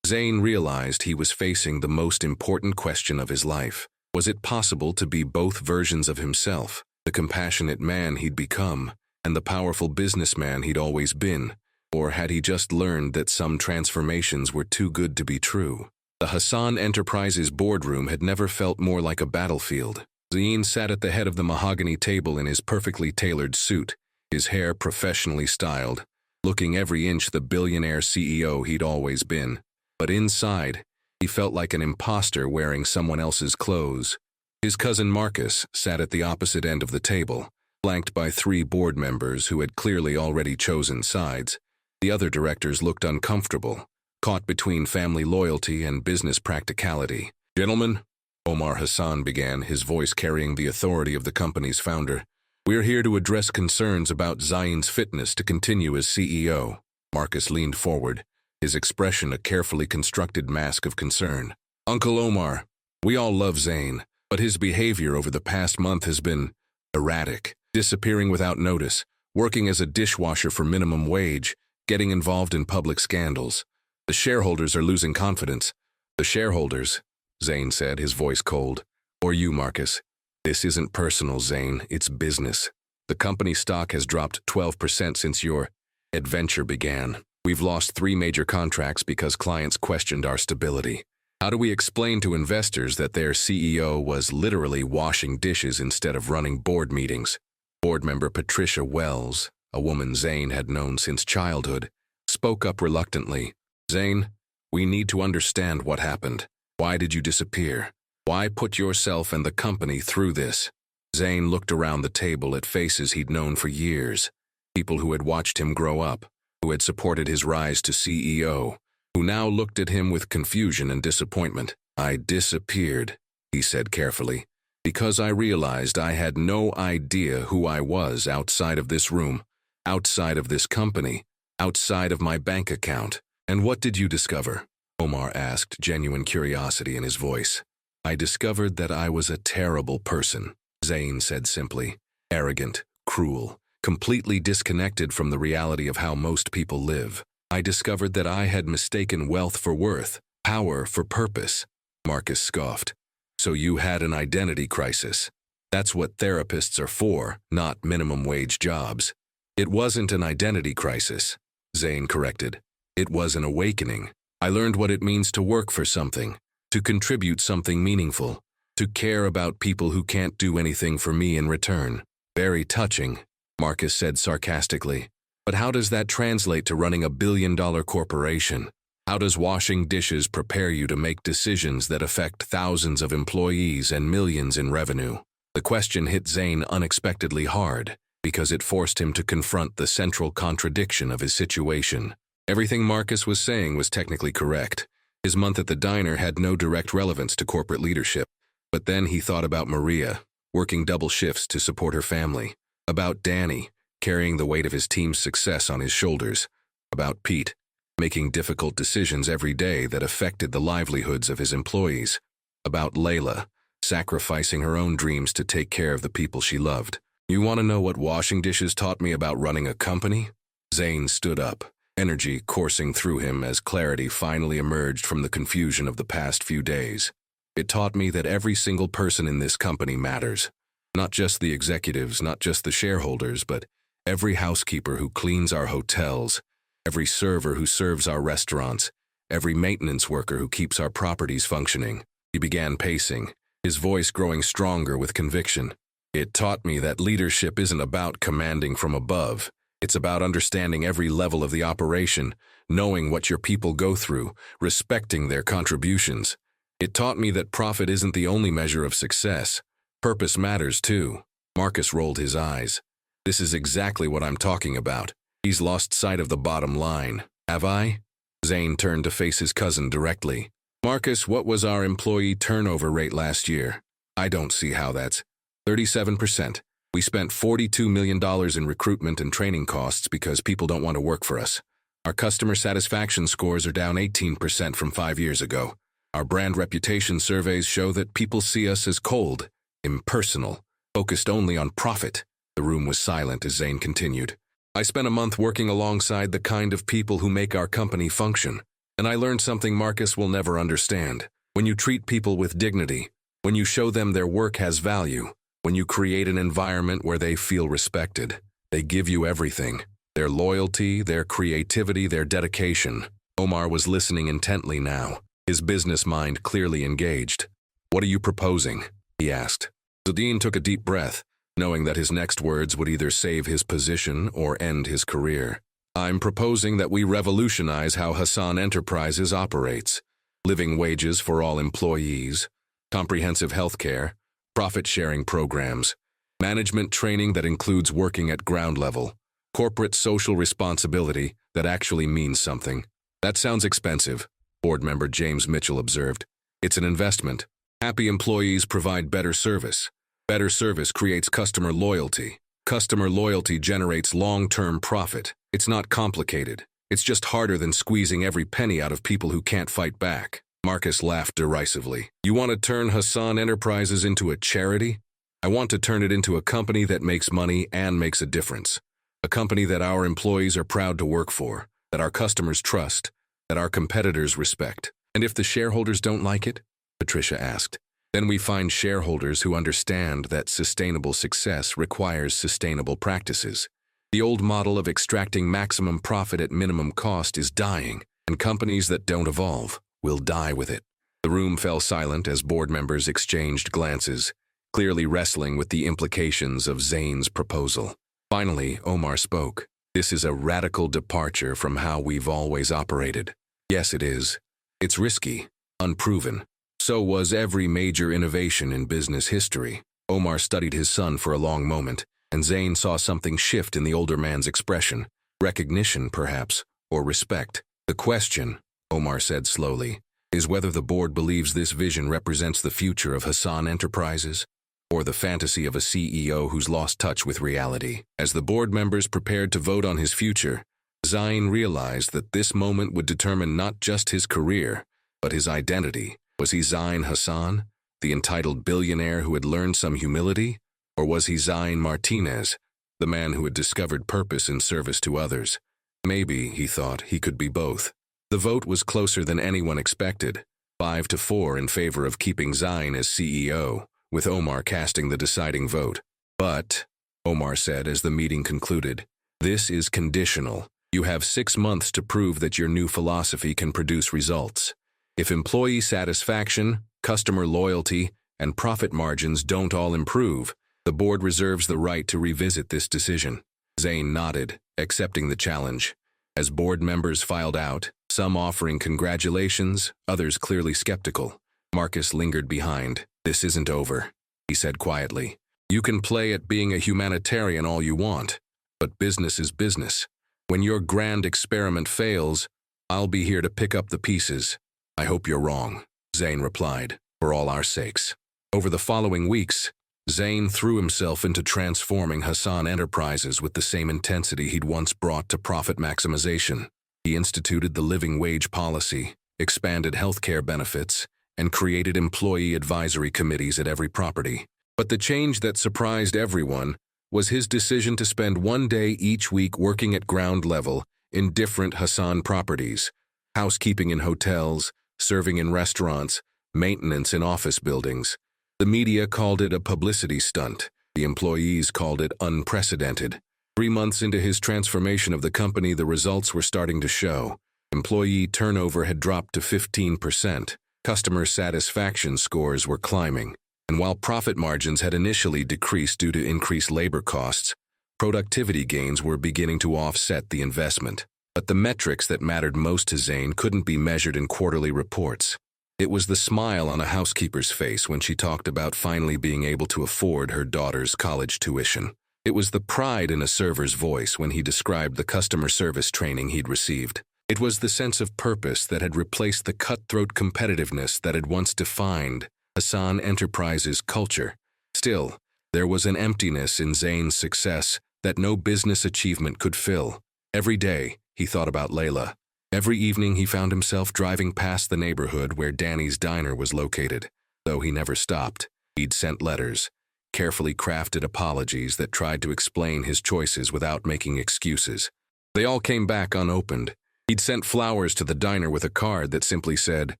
Zain realized he was facing the most important question of his life. Was it possible to be both versions of himself, the compassionate man he'd become, and the powerful businessman he'd always been? Or had he just learned that some transformations were too good to be true? The Hassan Enterprises boardroom had never felt more like a battlefield. Zain sat at the head of the mahogany table in his perfectly tailored suit, his hair professionally styled, looking every inch the billionaire CEO he'd always been. But inside, he felt like an imposter wearing someone else's clothes. His cousin Marcus sat at the opposite end of the table, flanked by 3 board members who had clearly already chosen sides. The other directors looked uncomfortable, caught between family loyalty and business practicality. "Gentlemen," Omar Hassan began, his voice carrying the authority of the company's founder, "we're here to address concerns about Zain's fitness to continue as CEO." Marcus leaned forward, his expression a carefully constructed mask of concern. "Uncle Omar, we all love Zain, but his behavior over the past month has been erratic, disappearing without notice, working as a dishwasher for minimum wage, getting involved in public scandals. The shareholders are losing confidence." "The shareholders," Zain said, his voice cold. "Or you, Marcus. This isn't personal, Zain, it's business. The company stock has dropped 12% since your adventure began. We've lost 3 major contracts because clients questioned our stability. How do we explain to investors that their CEO was literally washing dishes instead of running board meetings?" Board member Patricia Wells, a woman Zain had known since childhood, spoke up reluctantly. "Zain, we need to understand what happened. Why did you disappear? Why put yourself and the company through this?" Zain looked around the table at faces he'd known for years, people who had watched him grow up, who had supported his rise to CEO, who now looked at him with confusion and disappointment. "I disappeared," he said carefully, "because I realized I had no idea who I was outside of this room, outside of this company, outside of my bank account." "And what did you discover?" Omar asked, genuine curiosity in his voice. "I discovered that I was a terrible person," Zain said simply. "Arrogant, cruel, completely disconnected from the reality of how most people live. I discovered that I had mistaken wealth for worth, power for purpose." Marcus scoffed. "So you had an identity crisis. That's what therapists are for, not minimum wage jobs." "It wasn't an identity crisis," Zain corrected. "It was an awakening. I learned what it means to work for something, to contribute something meaningful, to care about people who can't do anything for me in return." "Very touching," Marcus said sarcastically. "But how does that translate to running a billion-dollar corporation? How does washing dishes prepare you to make decisions that affect thousands of employees and millions in revenue?" The question hit Zain unexpectedly hard, because it forced him to confront the central contradiction of his situation. Everything Marcus was saying was technically correct. His month at the diner had no direct relevance to corporate leadership. But then he thought about Maria, working double shifts to support her family, about Danny, carrying the weight of his team's success on his shoulders, about Pete, making difficult decisions every day that affected the livelihoods of his employees, about Laila, sacrificing her own dreams to take care of the people she loved. "You want to know what washing dishes taught me about running a company?" Zain stood up, energy coursing through him as clarity finally emerged from the confusion of the past few days. "It taught me that every single person in this company matters. Not just the executives, not just the shareholders, but every housekeeper who cleans our hotels, every server who serves our restaurants, every maintenance worker who keeps our properties functioning." He began pacing, his voice growing stronger with conviction. "It taught me that leadership isn't about commanding from above. It's about understanding every level of the operation, knowing what your people go through, respecting their contributions. It taught me that profit isn't the only measure of success. Purpose matters too." Marcus rolled his eyes. "This is exactly what I'm talking about. He's lost sight of the bottom line. Have I?" Zain turned to face his cousin directly. "Marcus, what was our employee turnover rate last year?" "I don't see how that's 37%. We spent $42 million in recruitment and training costs because people don't want to work for us. Our customer satisfaction scores are down 18% from 5 years ago. Our brand reputation surveys show that people see us as cold, impersonal, focused only on profit." The room was silent as Zain continued. "I spent a month working alongside the kind of people who make our company function, and I learned something Marcus will never understand. When you treat people with dignity, when you show them their work has value, when you create an environment where they feel respected, they give you everything. Their loyalty, their creativity, their dedication. Omar was listening intently now, his business mind clearly engaged. "What are you proposing?" he asked. Zain took a deep breath, knowing that his next words would either save his position or end his career. "I'm proposing that we revolutionize how Hassan Enterprises operates. Living wages for all employees, comprehensive health care, profit-sharing programs, management training that includes working at ground level, corporate social responsibility that actually means something." "That sounds expensive," board member James Mitchell observed. "It's an investment. Happy employees provide better service. Better service creates customer loyalty. Customer loyalty generates long-term profit. It's not complicated. It's just harder than squeezing every penny out of people who can't fight back." Marcus laughed derisively. "You want to turn Hassan Enterprises into a charity? I want to turn it into a company that makes money and makes a difference. A company that our employees are proud to work for, that our customers trust, that our competitors respect." "And if the shareholders don't like it?" Patricia asked. "Then we find shareholders who understand that sustainable success requires sustainable practices. The old model of extracting maximum profit at minimum cost is dying, and companies that don't evolve will die with it." The room fell silent as board members exchanged glances, clearly wrestling with the implications of Zain's proposal. Finally, Omar spoke. "This is a radical departure from how we've always operated." "Yes, it is. It's risky, unproven. So was every major innovation in business history." Omar studied his son for a long moment, and Zain saw something shift in the older man's expression. Recognition, perhaps, or respect. "The question," Omar said slowly, "is whether the board believes this vision represents the future of Hassan Enterprises, or the fantasy of a CEO who's lost touch with reality." As the board members prepared to vote on his future, Zain realized that this moment would determine not just his career, but his identity. Was he Zain Hassan, the entitled billionaire who had learned some humility? Or was he Zain Martinez, the man who had discovered purpose in service to others? Maybe, he thought, he could be both. The vote was closer than anyone expected, 5-4 in favor of keeping Zain as CEO, with Omar casting the deciding vote. "But," Omar said as the meeting concluded, "this is conditional. You have 6 months to prove that your new philosophy can produce results. If employee satisfaction, customer loyalty, and profit margins don't all improve, the board reserves the right to revisit this decision." Zain nodded, accepting the challenge. As board members filed out, some offering congratulations, others clearly skeptical, Marcus lingered behind. "This isn't over," he said quietly. "You can play at being a humanitarian all you want, but business is business. When your grand experiment fails, I'll be here to pick up the pieces." "I hope you're wrong," Zain replied, "for all our sakes." Over the following weeks, Zain threw himself into transforming Hassan Enterprises with the same intensity he'd once brought to profit maximization. He instituted the living wage policy, expanded healthcare benefits, and created employee advisory committees at every property. But the change that surprised everyone was his decision to spend one day each week working at ground level in different Hassan properties, housekeeping in hotels, serving in restaurants, maintenance in office buildings. The media called it a publicity stunt. The employees called it unprecedented. 3 months into his transformation of the company, the results were starting to show. Employee turnover had dropped to 15%. Customer satisfaction scores were climbing. And while profit margins had initially decreased due to increased labor costs, productivity gains were beginning to offset the investment. But the metrics that mattered most to Zain couldn't be measured in quarterly reports. It was the smile on a housekeeper's face when she talked about finally being able to afford her daughter's college tuition. It was the pride in a server's voice when he described the customer service training he'd received. It was the sense of purpose that had replaced the cutthroat competitiveness that had once defined Hassan Enterprises' culture. Still, there was an emptiness in Zain's success that no business achievement could fill. Every day, he thought about Laila. Every evening he found himself driving past the neighborhood where Danny's diner was located. Though he never stopped, he'd sent letters, carefully crafted apologies that tried to explain his choices without making excuses. They all came back unopened. He'd sent flowers to the diner with a card that simply said,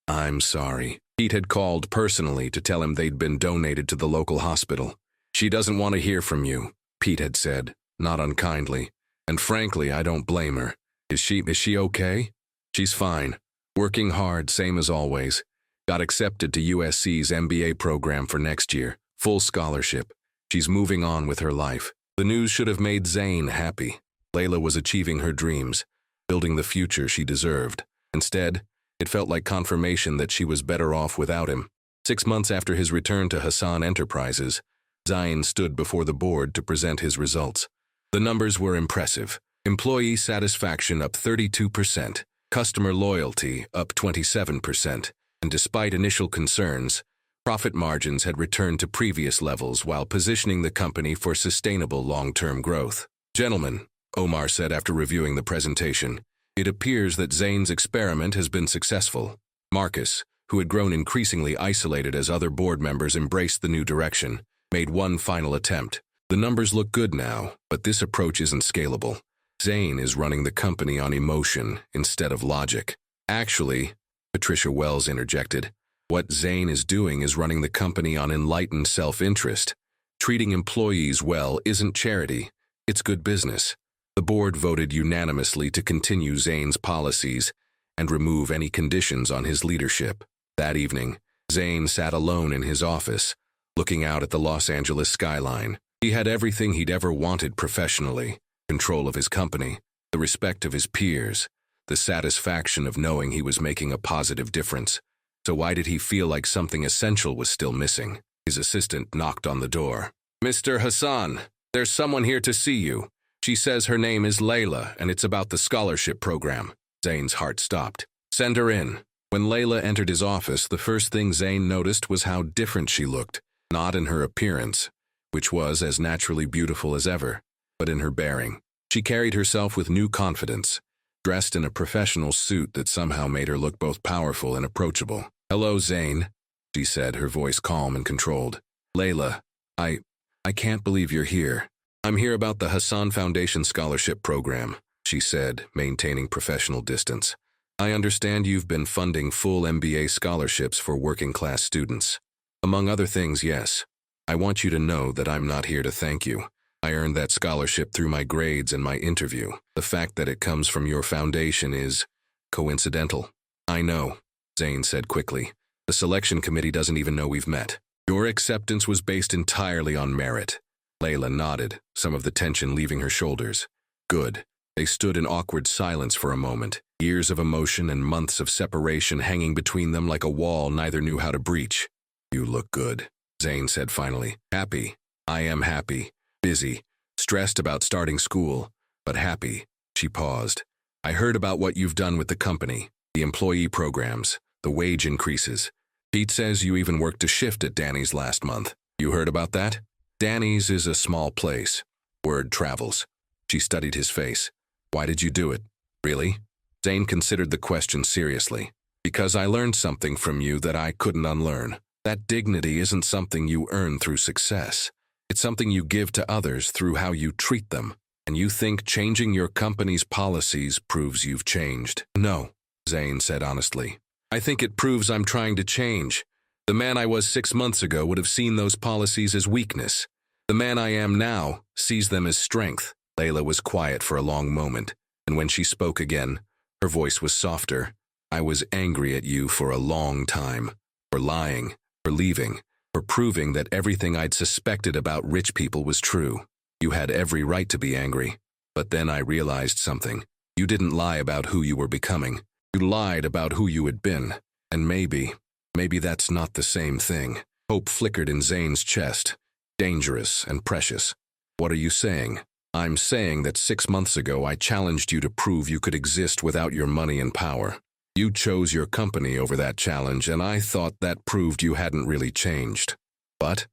"I'm sorry." Pete had called personally to tell him they'd been donated to the local hospital. "She doesn't want to hear from you," Pete had said, not unkindly. And frankly, I don't blame her. Is she okay? She's fine. Working hard, same as always. Got accepted to USC's MBA program for next year. Full scholarship. She's moving on with her life. The news should have made Zain happy. Laila was achieving her dreams, building the future she deserved. Instead, it felt like confirmation that she was better off without him. 6 months after his return to Hassan Enterprises, Zain stood before the board to present his results. The numbers were impressive. Employee satisfaction up 32%, customer loyalty up 27%, and despite initial concerns, profit margins had returned to previous levels while positioning the company for sustainable long-term growth. Gentlemen, Omar said after reviewing the presentation, it appears that Zain's experiment has been successful. Marcus, who had grown increasingly isolated as other board members embraced the new direction, made one final attempt. The numbers look good now, but this approach isn't scalable. Zain is running the company on emotion instead of logic. Actually, Patricia Wells interjected, what Zain is doing is running the company on enlightened self-interest. Treating employees well isn't charity, it's good business. The board voted unanimously to continue Zain's policies and remove any conditions on his leadership. That evening, Zain sat alone in his office, looking out at the Los Angeles skyline. He had everything he'd ever wanted professionally: control of his company, the respect of his peers, the satisfaction of knowing he was making a positive difference. So why did he feel like something essential was still missing? His assistant knocked on the door. "Mr. Hassan, there's someone here to see you. She says her name is Laila, and it's about the scholarship program." Zain's heart stopped. "Send her in." When Laila entered his office, the first thing Zain noticed was how different she looked. Not in her appearance, which was as naturally beautiful as ever, but in her bearing. She carried herself with new confidence, dressed in a professional suit that somehow made her look both powerful and approachable. "Hello, Zain," she said, her voice calm and controlled. "Laila, I can't believe you're here. I'm here about the Hassan Foundation Scholarship Program," she said, maintaining professional distance. "I understand you've been funding full MBA scholarships for working-class students. Among other things, yes. I want you to know that I'm not here to thank you. I earned that scholarship through my grades and my interview. The fact that it comes from your foundation is coincidental." "I know," Zain said quickly. "The selection committee doesn't even know we've met. Your acceptance was based entirely on merit." Laila nodded, some of the tension leaving her shoulders. "Good." They stood in awkward silence for a moment, years of emotion and months of separation hanging between them like a wall neither knew how to breach. "You look good," Zain said finally. "Happy. I am happy. Busy. Stressed about starting school, but happy." She paused. "I heard about what you've done with the company, the employee programs, the wage increases. Pete says you even worked a shift at Danny's last month. You heard about that?" "Danny's is a small place. Word travels." She studied his face. "Why did you do it? Really?" Zain considered the question seriously. "Because I learned something from you that I couldn't unlearn. That dignity isn't something you earn through success. It's something you give to others through how you treat them. And you think changing your company's policies proves you've changed?" "No," Zain said honestly. "I think it proves I'm trying to change. The man I was 6 months ago would have seen those policies as weakness. The man I am now sees them as strength." Laila was quiet for a long moment, and when she spoke again, her voice was softer. "I was angry at you for a long time. For lying, for leaving, for proving that everything I'd suspected about rich people was true. You had every right to be angry. But then I realized something. You didn't lie about who you were becoming. You lied about who you had been. And maybe that's not the same thing." Hope flickered in Zain's chest. "Dangerous and precious." "What are you saying?" "I'm saying that 6 months ago I challenged you to prove you could exist without your money and power. You chose your company over that challenge, and I thought that proved you hadn't really changed. But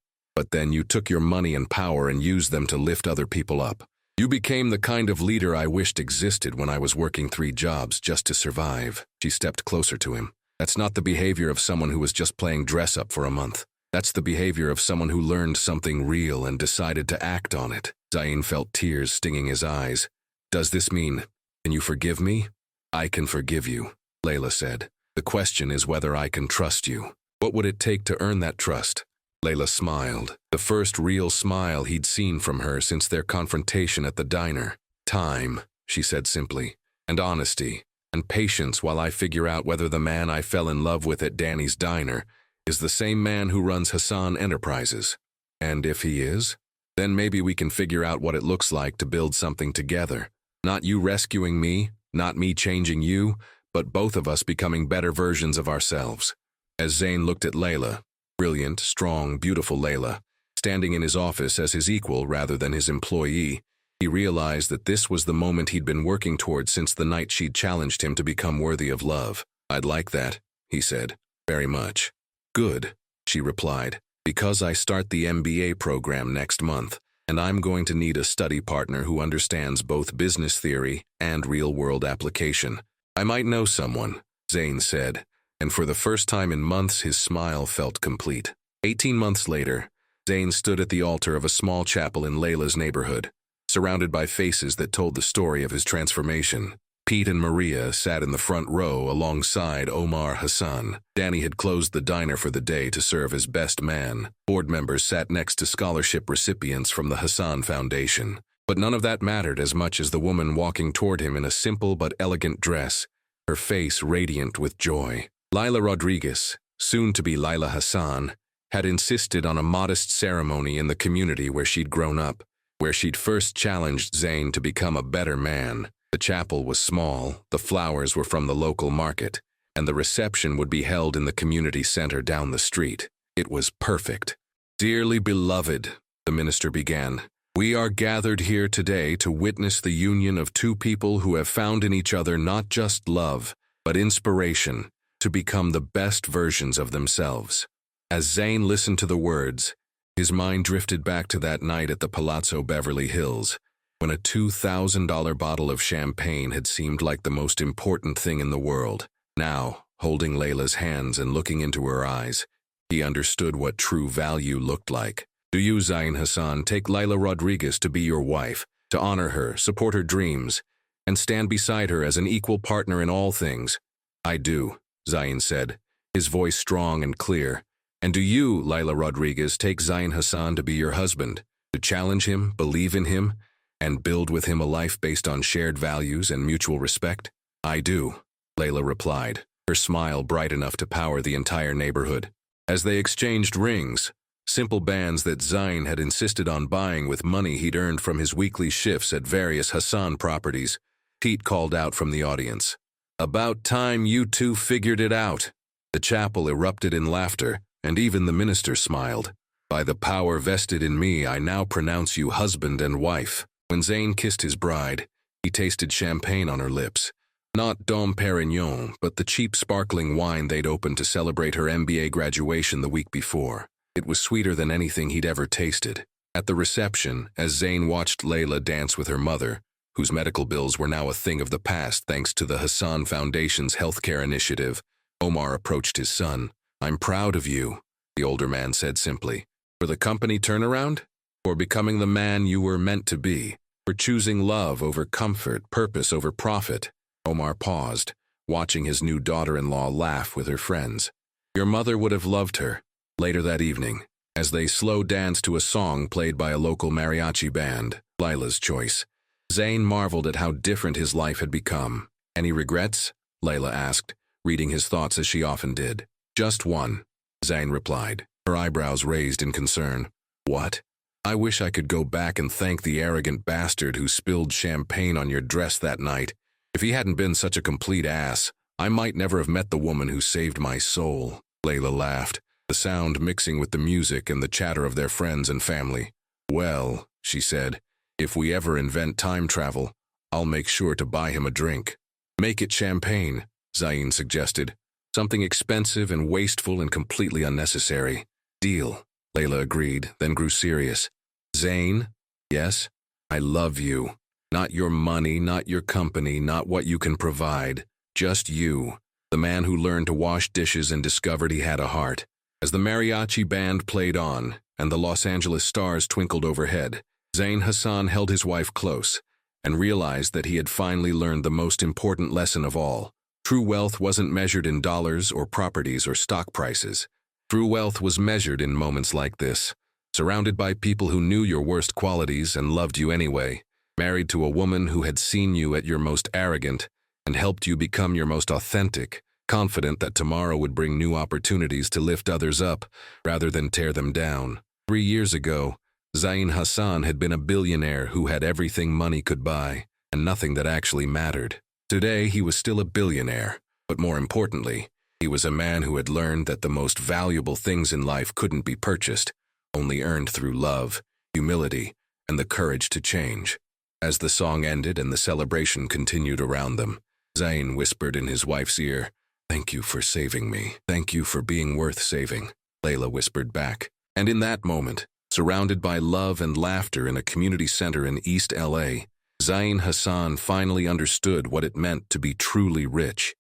then you took your money and power and used them to lift other people up. You became the kind of leader I wished existed when I was working 3 jobs just to survive." She stepped closer to him. "That's not the behavior of someone who was just playing dress-up for a month. That's the behavior of someone who learned something real and decided to act on it." Zain felt tears stinging his eyes. "Does this mean, can you forgive me?" "I can forgive you," Laila said. "The question is whether I can trust you. What would it take to earn that trust?" Laila smiled, the first real smile he'd seen from her since their confrontation at the diner. Time, she said simply, and honesty, and patience while I figure out whether the man I fell in love with at Danny's diner is the same man who runs Hassan Enterprises. And if he is, then maybe we can figure out what it looks like to build something together. Not you rescuing me, not me changing you, but both of us becoming better versions of ourselves. As Zain looked at Laila, brilliant, strong, beautiful Laila, standing in his office as his equal rather than his employee, he realized that this was the moment he'd been working toward since the night she'd challenged him to become worthy of love. I'd like that, he said. Very much. Good, she replied, because I start the MBA program next month, and I'm going to need a study partner who understands both business theory and real-world application. I might know someone, Zain said, and for the first time in months his smile felt complete. 18 months later, Zain stood at the altar of a small chapel in Laila's neighborhood, surrounded by faces that told the story of his transformation. Pete and Maria sat in the front row alongside Omar Hassan. Danny had closed the diner for the day to serve as best man. Board members sat next to scholarship recipients from the Hassan Foundation. But none of that mattered as much as the woman walking toward him in a simple but elegant dress, her face radiant with joy. Laila Rodriguez, soon to be Laila Hassan, had insisted on a modest ceremony in the community where she'd grown up, where she'd first challenged Zain to become a better man. The chapel was small, the flowers were from the local market, and the reception would be held in the community center down the street. It was perfect. Dearly beloved, the minister began, we are gathered here today to witness the union of two people who have found in each other not just love, but inspiration to become the best versions of themselves. As Zain listened to the words, his mind drifted back to that night at the Palazzo Beverly Hills, when a $2,000 bottle of champagne had seemed like the most important thing in the world. Now, holding Laila's hands and looking into her eyes, he understood what true value looked like. Do you, Zain Hassan, take Laila Rodriguez to be your wife, to honor her, support her dreams, and stand beside her as an equal partner in all things? I do, Zain said, his voice strong and clear. And do you, Laila Rodriguez, take Zain Hassan to be your husband, to challenge him, believe in him, and build with him a life based on shared values and mutual respect? I do, Laila replied, her smile bright enough to power the entire neighborhood. As they exchanged rings, simple bands that Zain had insisted on buying with money he'd earned from his weekly shifts at various Hassan properties, Pete called out from the audience. About time you two figured it out. The chapel erupted in laughter, and even the minister smiled. By the power vested in me, I now pronounce you husband and wife. When Zain kissed his bride, he tasted champagne on her lips. Not Dom Perignon, but the cheap sparkling wine they'd opened to celebrate her MBA graduation the week before. It was sweeter than anything he'd ever tasted. At the reception, as Zain watched Laila dance with her mother, whose medical bills were now a thing of the past thanks to the Hassan Foundation's healthcare initiative, Omar approached his son. I'm proud of you, the older man said simply. For the company turnaround? For becoming the man you were meant to be? For choosing love over comfort, purpose over profit? Omar paused, watching his new daughter-in-law laugh with her friends. Your mother would have loved her. Later that evening, as they slow danced to a song played by a local mariachi band, Laila's Choice, Zain marveled at how different his life had become. Any regrets? Laila asked, reading his thoughts as she often did. Just one, Zain replied, her eyebrows raised in concern. What? I wish I could go back and thank the arrogant bastard who spilled champagne on your dress that night. If he hadn't been such a complete ass, I might never have met the woman who saved my soul. Laila laughed, the sound mixing with the music and the chatter of their friends and family. Well, she said, if we ever invent time travel, I'll make sure to buy him a drink. Make it champagne, Zain suggested. Something expensive and wasteful and completely unnecessary. Deal, Laila agreed, then grew serious. Zain? Yes? I love you. Not your money, not your company, not what you can provide. Just you, the man who learned to wash dishes and discovered he had a heart. As the mariachi band played on, and the Los Angeles stars twinkled overhead, Zain Hassan held his wife close and realized that he had finally learned the most important lesson of all. True wealth wasn't measured in dollars or properties or stock prices. True wealth was measured in moments like this, surrounded by people who knew your worst qualities and loved you anyway. Married to a woman who had seen you at your most arrogant and helped you become your most authentic, confident that tomorrow would bring new opportunities to lift others up rather than tear them down. 3 years ago, Zain Hassan had been a billionaire who had everything money could buy and nothing that actually mattered. Today, he was still a billionaire, but more importantly, he was a man who had learned that the most valuable things in life couldn't be purchased, only earned through love, humility, and the courage to change. As the song ended and the celebration continued around them, Zain whispered in his wife's ear, "Thank you for saving me. Thank you for being worth saving," Laila whispered back. And in that moment, surrounded by love and laughter in a community center in East LA, Zain Hassan finally understood what it meant to be truly rich.